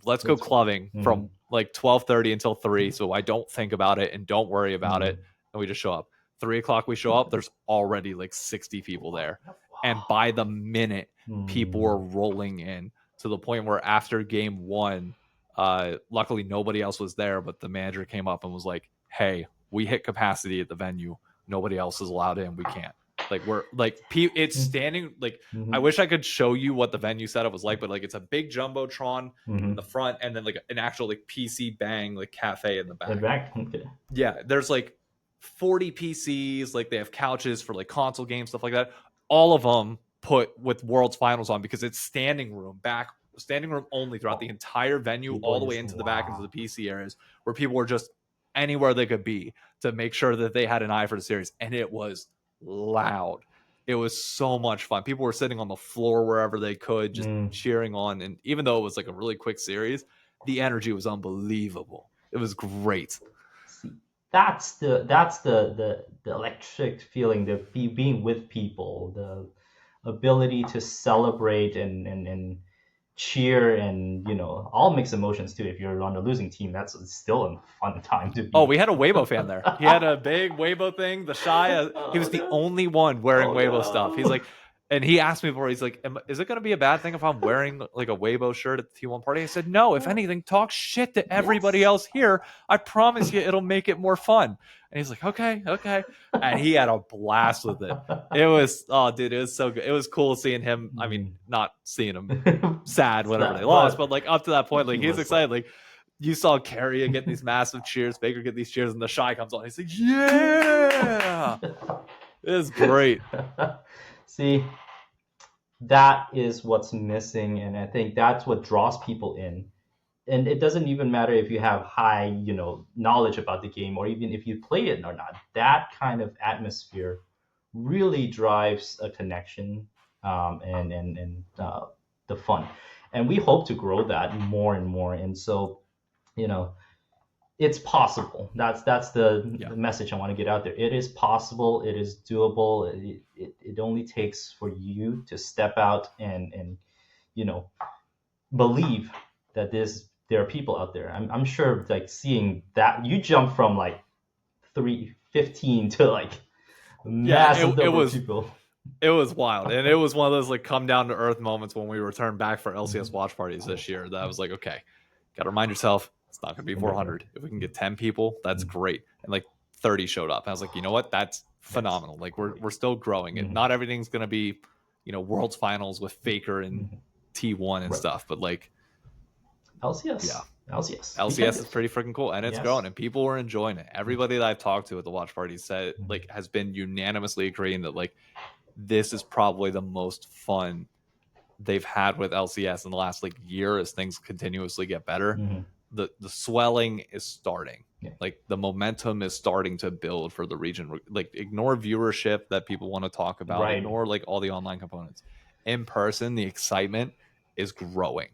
Let's go clubbing from like 12:30 until 3, so I don't think about it and don't worry about it. And we just show up. 3:00 we show up. There's already like 60 people there, and by the minute, people were rolling in to the point where after game 1, luckily nobody else was there, but the manager came up and was like, "Hey, we hit capacity at the venue. Nobody else is allowed in. We can't." Like we're like it's standing like I wish I could show you what the venue setup was like, but like it's a big jumbotron in the front and then like an actual like PC bang like cafe in the back. Yeah, there's like 40 PCs, like they have couches for like console games, stuff like that. All of them put with World's Finals on because it's standing room only throughout the entire venue, all the way into the back into the PC areas where people were just anywhere they could be to make sure that they had an eye for the series. And it was loud. It was so much fun. People were sitting on the floor wherever they could, just cheering on. And even though it was like a really quick series, the energy was unbelievable. It was great. See, that's the electric feeling, the being with people, the ability to celebrate and cheer, and all mixed emotions too. If you're on the losing team, that's still a fun time to be. Oh, we had a Weibo fan there. He had a big Weibo thing. The Shy, he was the only one wearing Weibo stuff. He's like, and he asked me before, he's like, is it going to be a bad thing if I'm wearing like a Weibo shirt at the T1 party? I said, no, if anything, talk shit to everybody else here. I promise you it'll make it more fun. And he's like, okay. And he had a blast with it. It was, oh, dude, it was so good. It was cool seeing him. I mean, not seeing him sad whenever they lost, but like up to that point, like he was excited. Like you saw Carrier get these massive cheers, Baker get these cheers, and the Shy comes on. He's like, yeah. It was great. See, that is what's missing, and I think that's what draws people in. And it doesn't even matter if you have high, knowledge about the game, or even if you play it or not. That kind of atmosphere really drives a connection, and the fun. And we hope to grow that more and more. And so, it's possible. That's the message I want to get out there. It is possible. It is doable. It only takes for you to step out and believe that there are people out there. I'm sure, like, seeing that you jump from like 315 to like massive number of people. It was wild, and it was one of those like come down to earth moments when we returned back for LCS watch parties this year. That was like, okay, got to remind yourself. It's not going to be 400. If we can get 10 people, that's great. And like 30 showed up. And I was like, you know what? That's phenomenal. Like we're still growing. And not everything's going to be, World's Finals with Faker and T1 and stuff. But like LCS. Yeah. LCS is pretty freaking cool. And it's growing. And people were enjoying it. Everybody that I've talked to at the watch party said like has been unanimously agreeing that like this is probably the most fun they've had with LCS in the last like year as things continuously get better. The swelling is starting. Like the momentum is starting to build for the region. Like ignore viewership that people want to talk about. Ignore like all the online components. In person, the excitement is growing.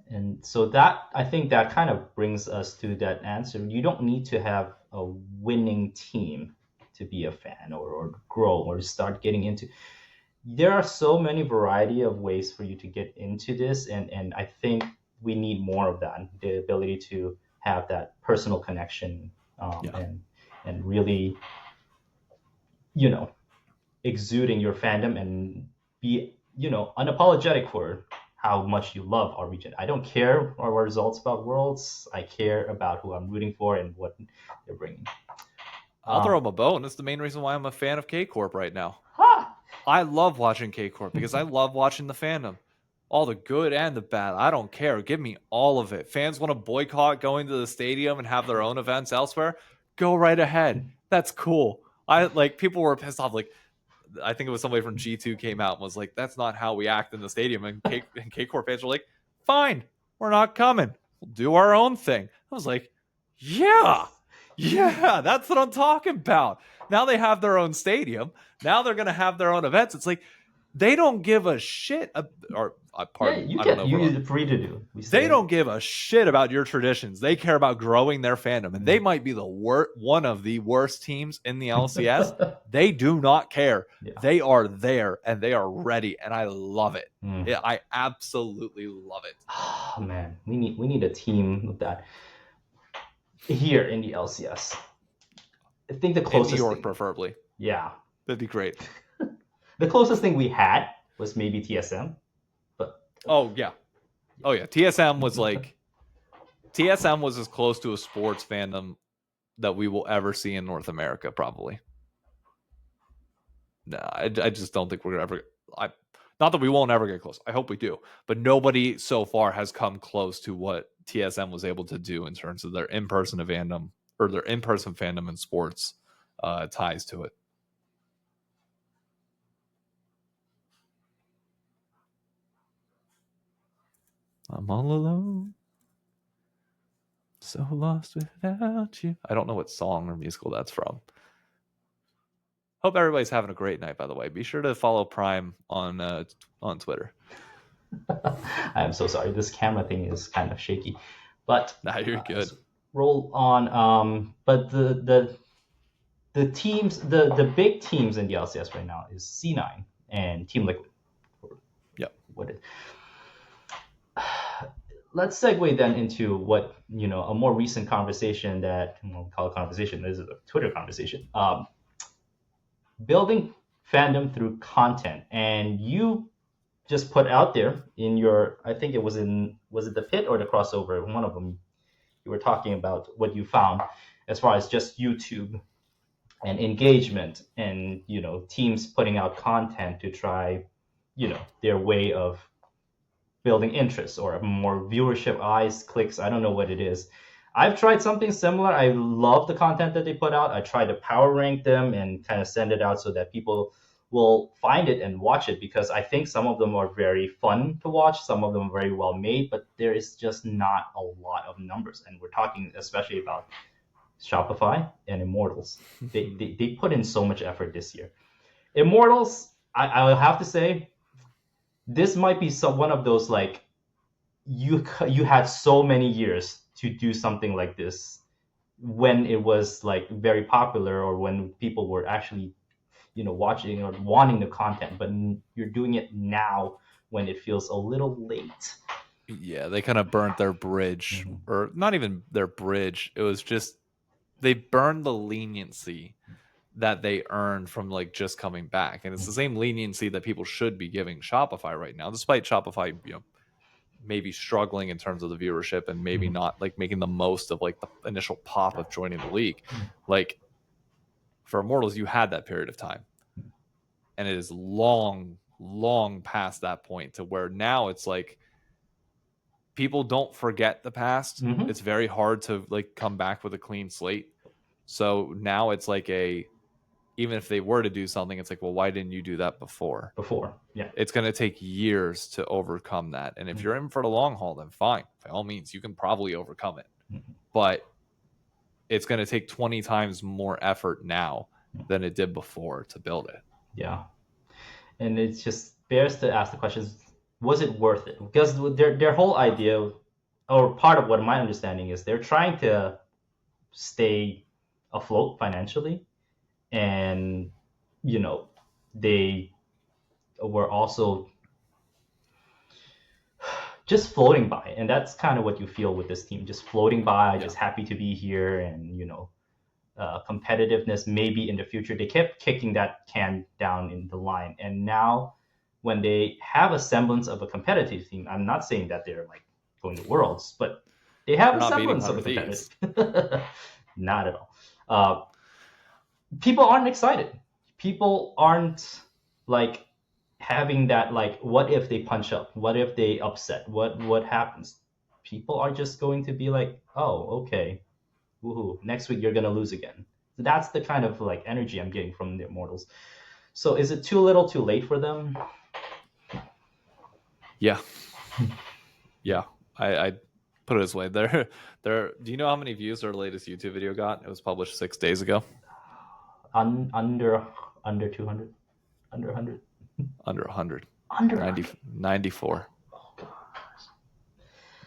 And so that, I think that kind of brings us to that answer. You don't need to have a winning team to be a fan or grow or start getting into. There are so many variety of ways for you to get into this, and I think we need more of that, the ability to have that personal connection, and really, exuding your fandom and be, unapologetic for how much you love our region. I don't care our results about Worlds. I care about who I'm rooting for and what they're bringing. I'll throw them a bone. That's the main reason why I'm a fan of K-Corp right now. I love watching K-Corp because I love watching the fandom. All the good and the bad. I don't care. Give me all of it. Fans want to boycott going to the stadium and have their own events elsewhere? Go right ahead. That's cool. People were pissed off. Like, I think it was somebody from G2 came out and was like, that's not how we act in the stadium. And K-Corp fans were like, fine, we're not coming. We'll do our own thing. I was like, yeah. Yeah, that's what I'm talking about. Now they have their own stadium. Now they're going to have their own events. It's like they don't give a shit. Yeah, Pardon, you I don't can. know if we're. You're free to do. We They say don't give a shit about your traditions. They care about growing their fandom, and they might be the one of the worst teams in the LCS. They do not care. Yeah. They are there and they are ready, and I love it. Mm. I absolutely love it. Oh man, we need a team of that here in the LCS. I think the In closest New York, thing, preferably. yeah, That'd be great. the closest thing we had was maybe TSM, but Oh yeah. TSM was as close to a sports fandom that we will ever see in North America, probably. No, I just don't think we're ever. Not that we won't ever get close. I hope we do, but nobody so far has come close to what TSM was able to do in terms of their in-person fandom or their in-person fandom and sports ties to it. I'm all alone, so lost without you. I don't know what song or musical that's from. Hope everybody's having a great night, by the way. Be sure to follow Prime on Twitter. I am so sorry. This camera thing is kind of shaky, but Nah, you're good. Roll on. But the teams, the big teams in the LCS right now is C9 and Team Liquid. Yep. Let's segue then into what a more recent conversation that we'll call a conversation. This is a Twitter conversation. Building fandom through content, and you just put out there in your, I think it was it the pit or the crossover? One of them. You were talking about what you found as far as just YouTube and engagement, and teams putting out content to try, their way of building interest or more viewership, eyes, clicks. I don't know what it is. I've tried something similar. I love the content that they put out. I try to power rank them and kind of send it out so that people will find it and watch it, because I think some of them are very fun to watch. Some of them are very well made, but there is just not a lot of numbers. And we're talking especially about Shopify and Immortals. They put in so much effort this year. Immortals, I will have to say, this might be one of those, like, you had so many years to do something like this when it was like very popular, or when people were actually watching or wanting the content, but you're doing it now when it feels a little late. Yeah, they kind of burnt their bridge, or not even their bridge. It was just they burned the leniency that they earned from like just coming back, and it's the same leniency that people should be giving Shopify right now, despite Shopify, maybe struggling in terms of the viewership and maybe not like making the most of like the initial pop of joining the league. Like for Immortals, you had that period of time, and it is long past that point to where now it's like people don't forget the past. It's very hard to like come back with a clean slate. So now it's like even if they were to do something, it's like, well, why didn't you do that before? Yeah. It's going to take years to overcome that. And if you're in for the long haul, then fine. By all means, you can probably overcome it. But it's going to take 20 times more effort now than it did before to build it. Yeah. And it's just bears to ask the questions, was it worth it? Because their whole idea, or part of what my understanding is, they're trying to stay afloat financially, and they were also just floating by, and that's kind of what you feel with this team, just floating by, just happy to be here, and competitiveness maybe in the future. They kept kicking that can down in the line, and now when they have a semblance of a competitive team, I'm not saying that they're like going to Worlds, but they have a semblance of a competitive. Not at all. People aren't excited. People aren't like having that, like, what if they punch up? What if they upset? What happens? People are just going to be like, oh, okay, woohoo, next week you're gonna lose again. So that's the kind of like energy I'm getting from the Immortals. So is it too little too late for them? Yeah. I Put it this way, there. Do you know how many views their latest YouTube video got? It was published 6 days ago. Under 200, under 100, Under 100. under 90, 100. 94. Oh god.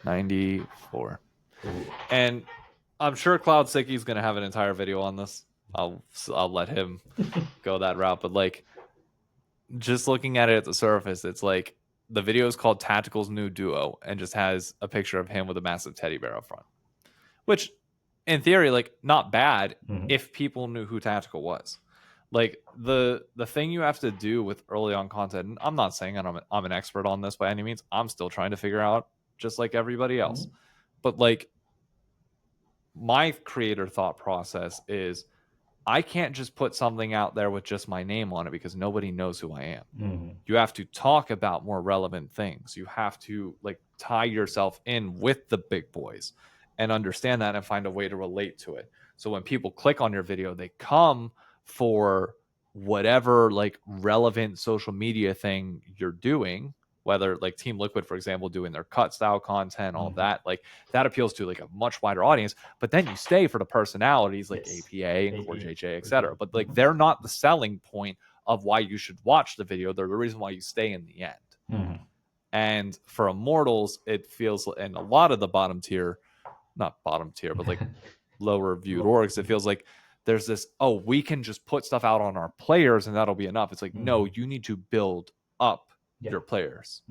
94. Ooh. And I'm sure Cloud Sicky's going to have an entire video on this. I'll let him go that route. But like, just looking at it at the surface, it's like the video is called Tactical's New Duo and just has a picture of him with a massive teddy bear up front. Which, in theory, like, not bad if people knew who Tactical was. Like, the thing you have to do with early on content, and I'm not saying I'm an expert on this by any means. I'm still trying to figure out, just like everybody else. But like, my creator thought process is I can't just put something out there with just my name on it because nobody knows who I am. You have to talk about more relevant things. You have to like tie yourself in with the big boys and understand that and find a way to relate to it. So when people click on your video, they come for whatever like relevant social media thing you're doing, whether like Team Liquid, for example, doing their cut style content, all that, like that appeals to like a much wider audience. But then you stay for the personalities like APA and Core JJ, etc. But like they're not the selling point of why you should watch the video. They're the reason why you stay in the end. And for Immortals, it feels, and a lot of the bottom tier, not bottom tier, but like lower viewed orgs, it feels like there's this, oh, we can just put stuff out on our players and that'll be enough. It's like, no, you need to build up your players.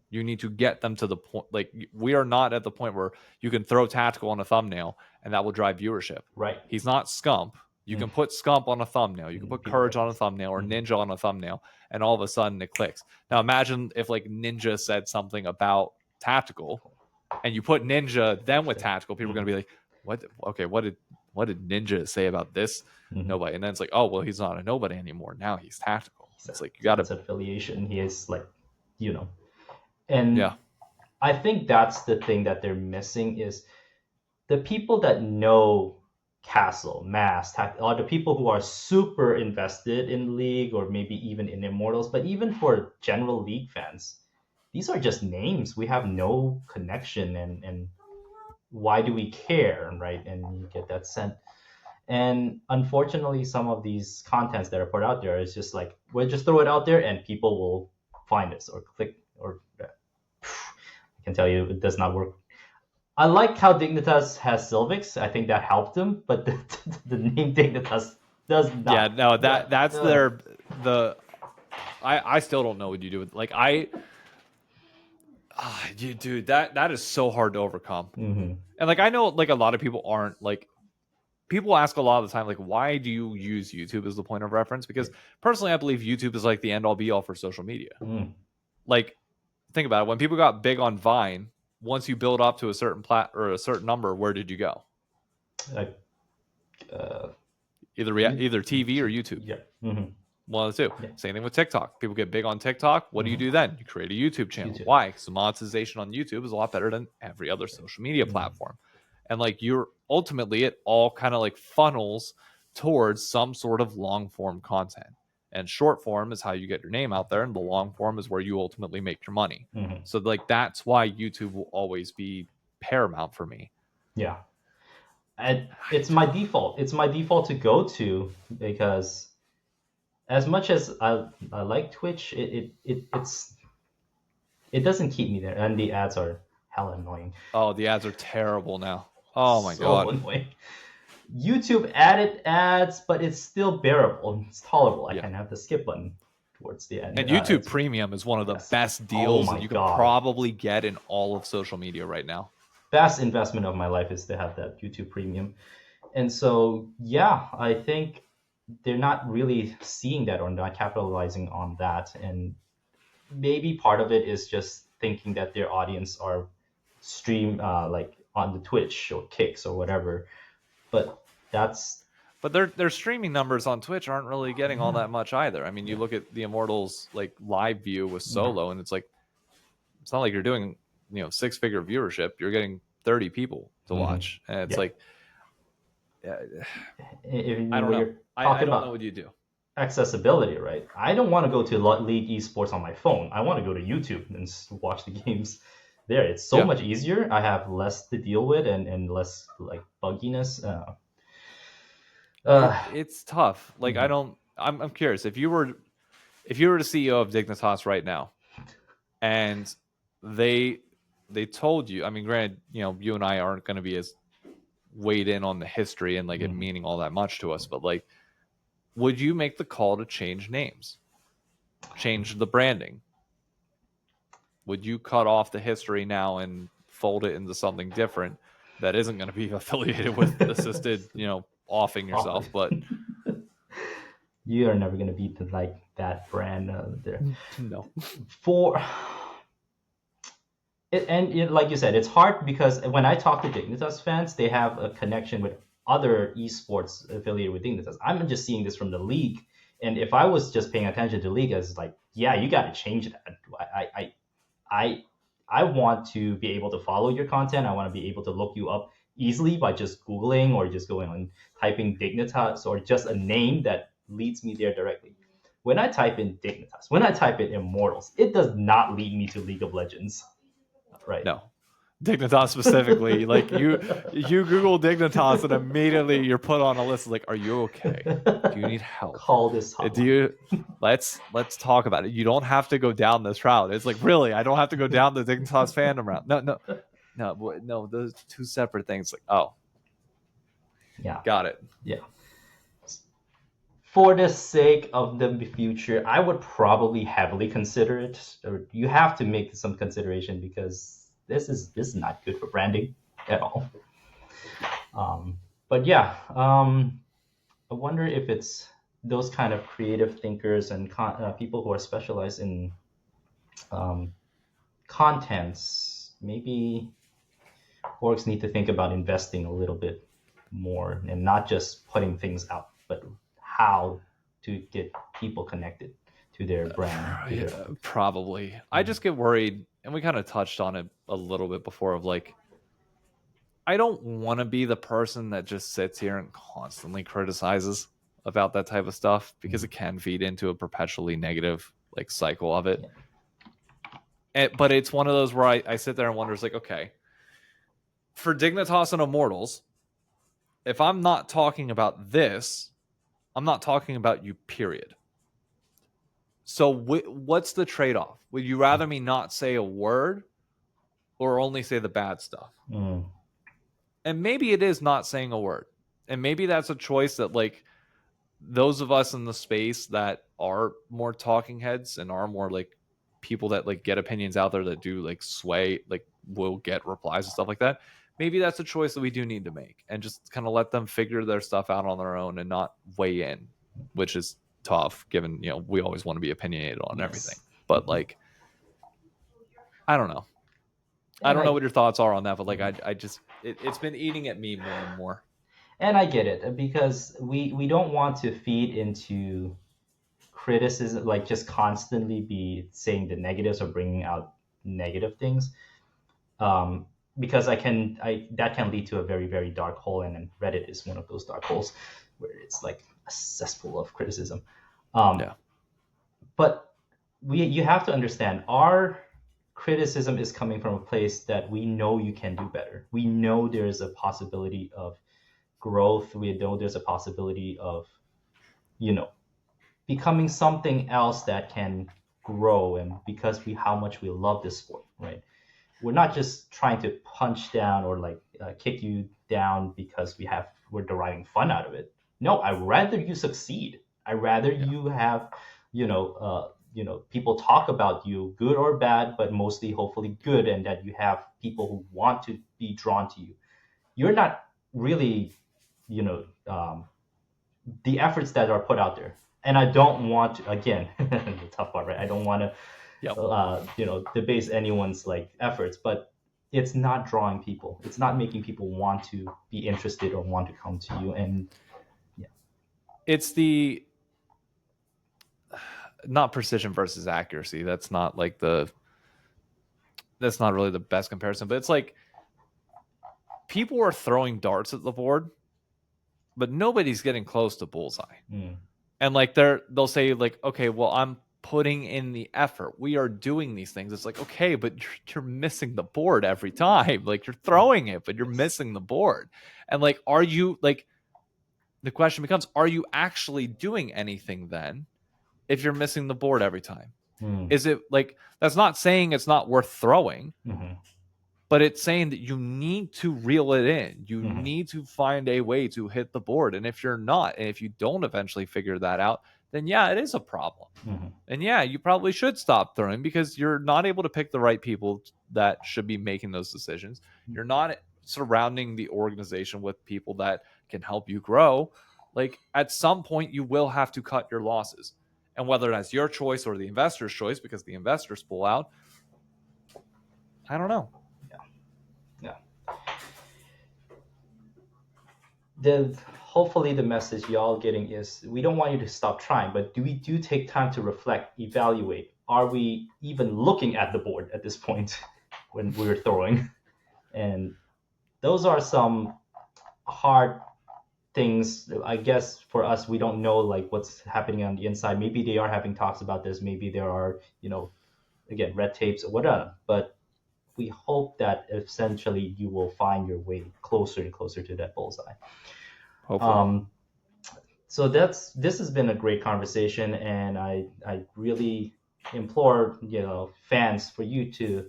You need to get them to the point. Like, we are not at the point where you can throw Tactical on a thumbnail and that will drive viewership. Right. He's not Scump. You can put Scump on a thumbnail. You can put Courage on a thumbnail or Ninja on a thumbnail, and all of a sudden it clicks. Now imagine if like Ninja said something about Tactical, and you put Ninja then with Tactical, people are going to be like, "What? Okay, what did Ninja say about this nobody?" And then it's like, "Oh, well, he's not a nobody anymore. Now he's Tactical." It's like you got to affiliation. He is like, and I think that's the thing that they're missing is the people that know Castle, Mass, are the people who are super invested in League or maybe even in Immortals. But even for general League fans, these are just names. We have no connection, and why do we care, right? And you get that sense. And unfortunately, some of these contents that are put out there is just like, we'll just throw it out there and people will find us or click, or I can tell you it does not work. I like how Dignitas has Sylvix. I think that helped them, but the name Dignitas does not. Yeah, no, that's I still don't know what you do with, like, dude, that is so hard to overcome. And like, I know like a lot of people aren't like, people ask a lot of the time, like, why do you use YouTube as the point of reference? Because personally, I believe YouTube is like the end all be all for social media. Like, think about it. When people got big on Vine, once you build up to a certain or a certain number, where did you go? Either TV or YouTube. Yeah. One of the two. Same thing with TikTok. People get big on TikTok. What do you do then? You create a YouTube channel. Why? Because the monetization on YouTube is a lot better than every other social media platform. And like, you're ultimately, it all kind of like funnels towards some sort of long form content. And short form is how you get your name out there, and the long form is where you ultimately make your money. So like, that's why YouTube will always be paramount for me. Yeah. And it's my default. It's my default to go to, because as much as I like Twitch, it doesn't keep me there, and the ads are hella annoying. Oh, the ads are terrible now. Oh my god. Annoying. YouTube added ads, but it's still bearable. It's tolerable. I can have the skip button towards the end. And YouTube Premium is one of the best deals that you can probably get in all of social media right now. Best investment of my life is to have that YouTube Premium. And so, yeah, I think they're not really seeing that or not capitalizing on that. And maybe part of it is just thinking that their audience are like on the Twitch or Kicks or whatever. But their streaming numbers on Twitch aren't really getting all that much either. I mean, you look at the Immortals like live view with Solo, and it's like, it's not like you're doing 6-figure viewership. You're getting 30 people to watch, and it's like, I don't know. I don't know what you do. Accessibility, right? I don't want to go to League esports on my phone. I want to go to YouTube and watch the games. there. It's so Yeah. much easier. I have less to deal with and less like bugginess. It's tough. Like I mhm, don't. I'm curious if you were the CEO of Dignitas right now, and they told you. I mean, granted, you and I aren't going to be as weighed in on the history and like it mhm. meaning all that much to us, but like, would you make the call to change names, change the branding? Would you cut off the history now and fold it into something different that isn't going to be affiliated with assisted, offing yourself, but You are never gonna beat like that brand there. no. For like you said, it's hard because when I talk to Dignitas fans, they have a connection with other esports affiliated with Dignitas. I'm just seeing this from the league, and if I was just paying attention to the league, it's like, yeah, you got to change that. I I want to be able to follow your content. I want to be able to look you up easily by just googling or just going on typing Dignitas or just a name that leads me there directly. When I type in Dignitas, when I type in Immortals, it does not lead me to League of Legends, right? No. Dignitas specifically, like you Google Dignitas and immediately you're put on a list. Like, are you okay? Do you need help? Call this Do hotline. you? Let's talk about it. You don't have to go down this route. It's like, really, I don't have to go down the Dignitas fandom route. No. Those two separate things. Like, oh, Yeah, got it. yeah. For the sake of the future, I would probably heavily consider it. Or you have to make some consideration because this is not good for branding at all. But yeah, I wonder if it's those kind of creative thinkers and people who are specialized in um, contents. Maybe orgs need to think about investing a little bit more and not just putting things out, but how to get people connected to their brand. To their... Yeah, probably. I just get worried, and we kind of touched on it a little bit before. Of like, I don't want to be the person that just sits here and constantly criticizes about that type of stuff because it can feed into a perpetually negative like cycle of it. But it's one of those where I sit there and wonder, it's like, okay, for Dignitas and Immortals, if I'm not talking about this, I'm not talking about you, period. So what's the trade-off? Would you rather me not say a word or only say the bad stuff? Mm. And maybe it is not saying a word. And maybe that's a choice that like those of us in the space that are more talking heads and are more like people that like get opinions out there that do like sway, like will get replies and stuff like that. Maybe that's a choice that we do need to make and just kind of let them figure their stuff out on their own and not weigh in, which is tough given, we always want to be opinionated on everything. Yes. But like, I don't know. I And don't know I what your thoughts are on that, but like, I just, it's been eating at me more and more. and I get it because we don't want to feed into criticism, like just constantly be saying the negatives or bringing out negative things. Um, because I that can lead to a very very dark hole, and then Reddit is one of those dark holes where it's like a cesspool of criticism. Um, Yeah. but you have to understand our criticism is coming from a place that we know you can do better. We know there's a possibility of growth. We know there's a possibility of you know becoming something else that can grow, and because we how much we love this sport, right? We're not just trying to punch down or like kick you down because we're deriving fun out of it. No, I rather you succeed. I rather Yeah. you have people talk about you, good or bad, but mostly hopefully good, and that you have people who want to be drawn to you. You're not really you know the efforts that are put out there. And I don't want to, again, the tough part, right? I don't want Yep. to, debase anyone's like efforts, but it's not drawing people. It's not making people want to be interested or want to come to you. And yeah, It's the not precision versus accuracy. That's not really the best comparison, but it's like people are throwing darts at the board, but nobody's getting close to bullseye. mm, And like they'll say like, okay, well, putting in the effort. We are doing these things. It's like, okay, but you're missing the board every time. Like, you're throwing it, but you're missing the board. And like, are you like, the question becomes, are you actually doing anything then if you're missing the board every time? Is it like, that's not saying it's not worth throwing, but it's saying that you need to reel it in. You need to find a way to hit the board. And if you're not, and if you don't eventually figure that out, then yeah, it is a problem. And yeah, you probably should stop throwing because you're not able to pick the right people that should be making those decisions. You're not surrounding the organization with people that can help you grow. Like, at some point, you will have to cut your losses. And whether that's your choice or the investor's choice, because the investors pull out, I don't know. Hopefully the message y'all getting is, we don't want you to stop trying, but we do take time to reflect, evaluate. Are we even looking at the board at this point when we're throwing? And those are some hard things, I guess, for us. We don't know like what's happening on the inside. Maybe they are having talks about this. Maybe there are, again, red tapes or whatever. But we hope that essentially you will find your way closer and closer to that bullseye. Hopefully. So this has been a great conversation, and I really implore fans for you to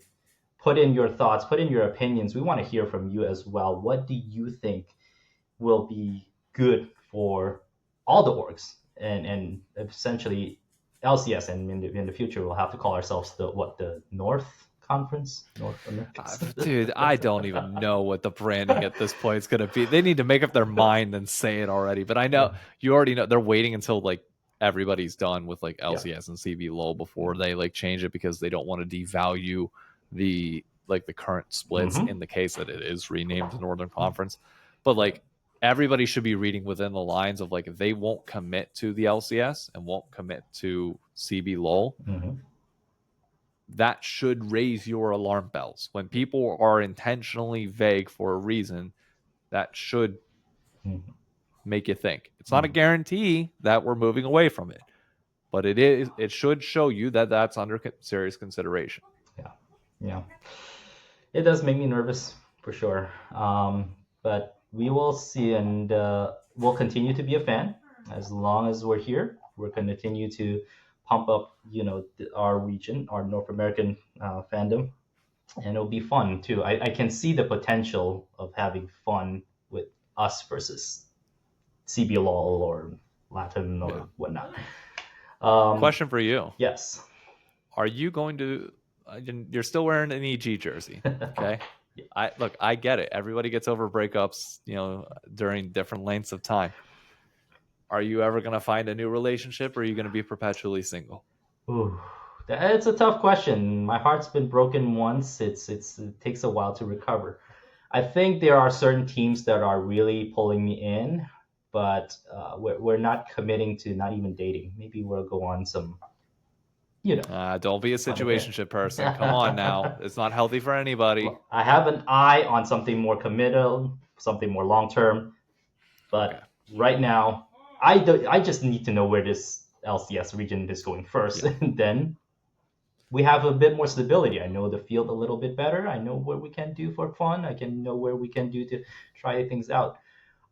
put in your thoughts, put in your opinions. We want to hear from you as well. What do you think will be good for all the orgs, and essentially LCS, and in the future we'll have to call ourselves the North Conference, North America. Dude, I don't even know what the branding at this point is going to be. They need to make up their mind and say it already. But I know you already know they're waiting until like everybody's done with like LCS and CV LoL before they like change it, because they don't want to devalue the current splits in the case that it is renamed the Northern Conference. But like, everybody should be reading within the lines of like, if they won't commit to the LCS and won't commit to CB LoL, that should raise your alarm bells. When people are intentionally vague for a reason, that should make you think. It's not a guarantee that we're moving away from it, but it should show you that that's under serious consideration. Yeah. It does make me nervous for sure. But we will see, and we'll continue to be a fan as long as we're here. We're going to continue to pump up, our region, our North American fandom, and it'll be fun too. I can see the potential of having fun with us versus CBLOL or Latin or whatnot. Question for you. Yes. Are you going to? You're still wearing an EG jersey, okay? I get it. Everybody gets over breakups, during different lengths of time. Are you ever going to find a new relationship, or are you going to be perpetually single? Ooh, it's a tough question. My heart's been broken once. It takes a while to recover. I think there are certain teams that are really pulling me in, but we're not committing to not even dating. Maybe we'll go on some, Don't be a situationship person. Come on now. It's not healthy for anybody. Well, I have an eye on something more committal, something more long-term. But right now, I just need to know where this LCS region is going first. And then we have a bit more stability. I know the field a little bit better. I know what we can do for fun. I can know where we can do to try things out.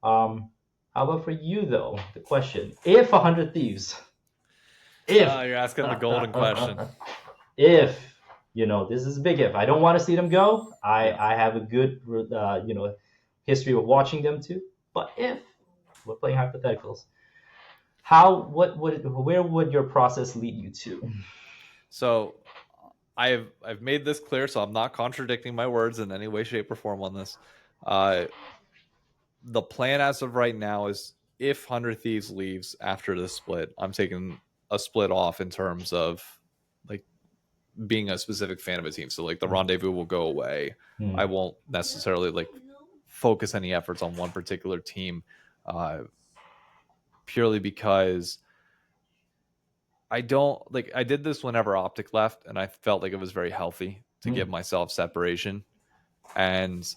How about for you, though? The question, if 100 Thieves... You're asking the golden question. If, this is a big if. I don't want to see them go. I have a good, history of watching them too. But if we're playing hypotheticals, where would your process lead you to? So, I've made this clear, so I'm not contradicting my words in any way, shape, or form on this. The plan as of right now is, if 100 Thieves leaves after the split, I'm taking a split off in terms of like being a specific fan of a team. So like the rendezvous will go away. I won't necessarily like focus any efforts on one particular team, purely because I did this whenever Optic left, and I felt like it was very healthy to give myself separation. And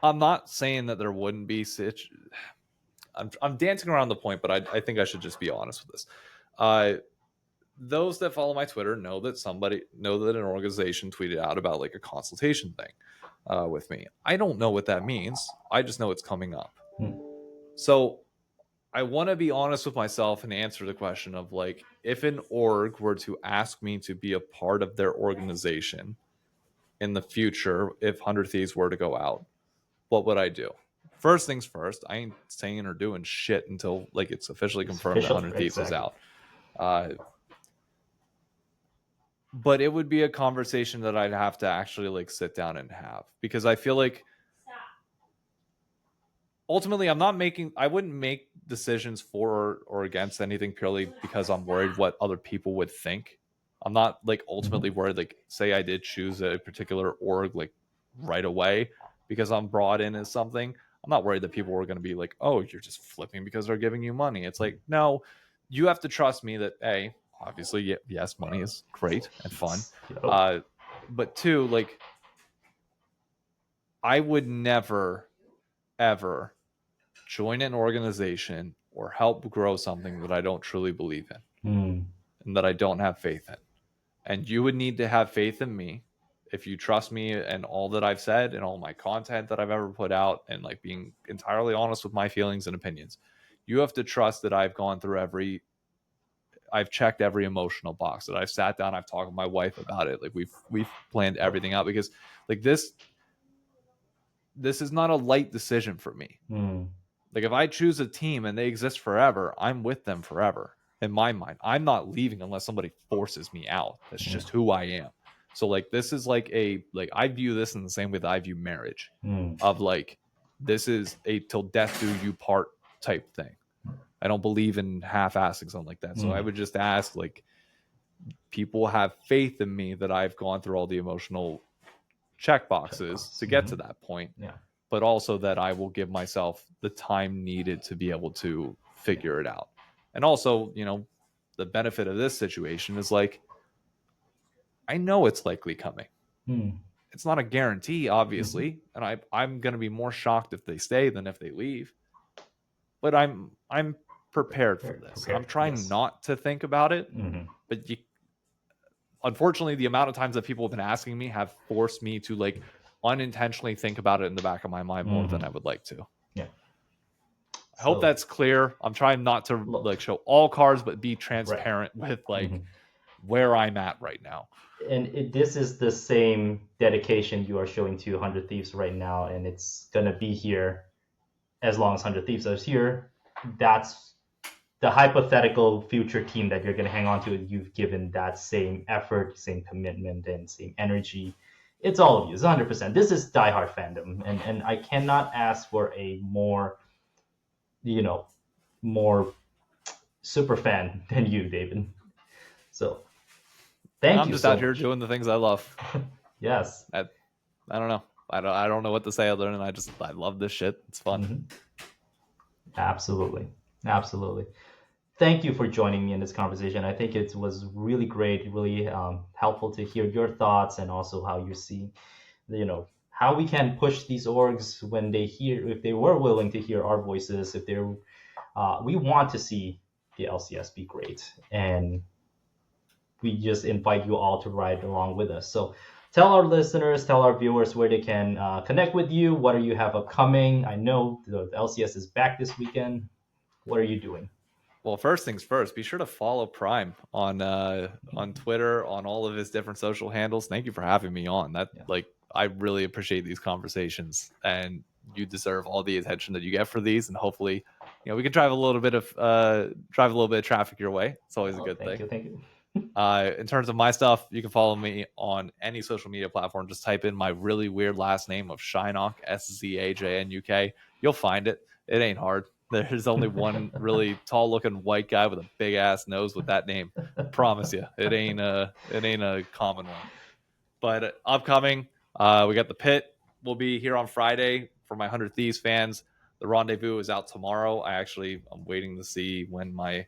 I'm not saying that there wouldn't be I'm dancing around the point, but I think I should just be honest with this. those that follow my Twitter know that an organization tweeted out about like a consultation thing with me. I don't know what that means. I just know it's coming up. So I want to be honest with myself and answer the question of like, if an org were to ask me to be a part of their organization in the future, if 100 Thieves were to go out, what would I do? First things first, I ain't saying or doing shit until like it's officially confirmed that 100 Thieves is out. But it would be a conversation that I'd have to actually like sit down and have, because I feel like ultimately I wouldn't make decisions for or against anything purely because I'm worried what other people would think. I'm not like ultimately worried, like say I did choose a particular org like right away because I'm brought in as something. I'm not worried that people were going to be like, oh, you're just flipping because they're giving you money. It's like, no, you have to trust me that obviously, yes, money is great and fun. But two, like I would never, ever join an organization or help grow something that I don't truly believe in and that I don't have faith in. And you would need to have faith in me if you trust me and all that I've said and all my content that I've ever put out, and like being entirely honest with my feelings and opinions. You have to trust that I've gone through I've checked every emotional box, that I've sat down, I've talked with my wife about it. Like we've planned everything out, because like this is not a light decision for me. Like if I choose a team and they exist forever, I'm with them forever. In my mind, I'm not leaving unless somebody forces me out. That's just who I am. So like this is like I view this in the same way that I view marriage, of like this is a till death do you part type thing. I don't believe in half-assing something like that. So I would just ask, like, people have faith in me that I've gone through all the emotional check boxes to get to that point. Yeah. But also that I will give myself the time needed to be able to figure it out. And also, you know, the benefit of this situation is like, I know it's likely coming. It's not a guarantee, obviously. And I'm going to be more shocked if they stay than if they leave. But I'm prepared for this. I'm trying not to think about it. But unfortunately, the amount of times that people have been asking me have forced me to like unintentionally think about it in the back of my mind more than I would like to. Yeah. I hope that's clear. I'm trying not to like show all cards, but be transparent with like where I'm at right now. And this is the same dedication you are showing to 100 Thieves right now, and it's gonna be here as long as 100 Thieves is here. That's the hypothetical future team that you're gonna hang on to. You've given that same effort, same commitment, and same energy. It's all of you. It's 100%. This is diehard fandom, and I cannot ask for a more, more super fan than you, David. So thank you. I'm just out here doing the things I love. Yes. I don't know. I don't know what to say other than I love this shit. It's fun. Absolutely. Thank you for joining me in this conversation. I think it was really great, really helpful to hear your thoughts, and also how you see, how we can push these orgs when if they were willing to hear our voices, if they're, we want to see the LCS be great, and we just invite you all to ride along with us. So tell our listeners, tell our viewers where they can connect with you. What do you have upcoming? I know the LCS is back this weekend. What are you doing? Well, first things first, be sure to follow Prime on Twitter, on all of his different social handles. Thank you for having me on. I really appreciate these conversations, and you deserve all the attention that you get for these. And hopefully, we can drive a little bit of traffic your way. It's always a good thing. Thank you. In terms of my stuff, you can follow me on any social media platform. Just type in my really weird last name of Szajnuk, Szajnuk. You'll find it. It ain't hard. There's only one really tall looking white guy with a big ass nose with that name. I promise you, it ain't a common one. But upcoming, we got the Pit. We'll be here on Friday for my 100 Thieves fans. The Rendezvous is out tomorrow. I'm waiting to see when my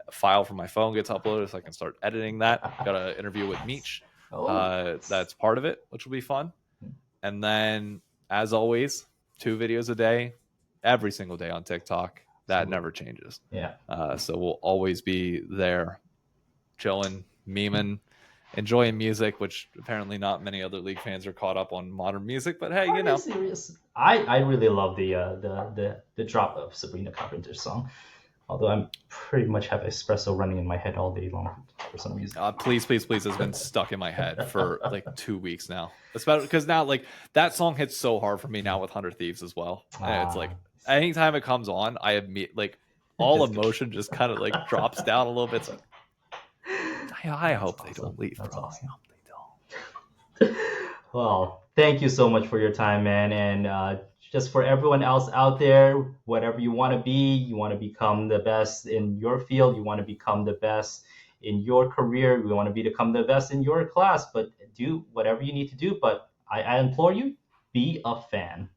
file from my phone gets uploaded so I can start editing that. Got an interview with Meech. That's part of it, which will be fun. And then, as always, 2 videos a day, every single day on TikTok. That never changes. Yeah. So we'll always be there chilling, memeing, enjoying music, which apparently not many other League fans are caught up on modern music. But hey, Are you you know, serious? I really love the drop of Sabrina Carpenter's song. Although I'm pretty much have espresso running in my head all day long for some reason. please, please, please has been stuck in my head for like 2 weeks now. Especially because now like that song hits so hard for me now with 100 Thieves as well. And it's like anytime it comes on, I admit like all Just- emotion just kind of like drops down a little bit. It's like I hope they don't leave, That's bro. awesome. I hope they don't. Well, thank you so much for your time, man. And just for everyone else out there, whatever you want to be, you want to become the best in your field, you want to become the best in your career, you want to become the best in your class, but do whatever you need to do. But I implore you, be a fan.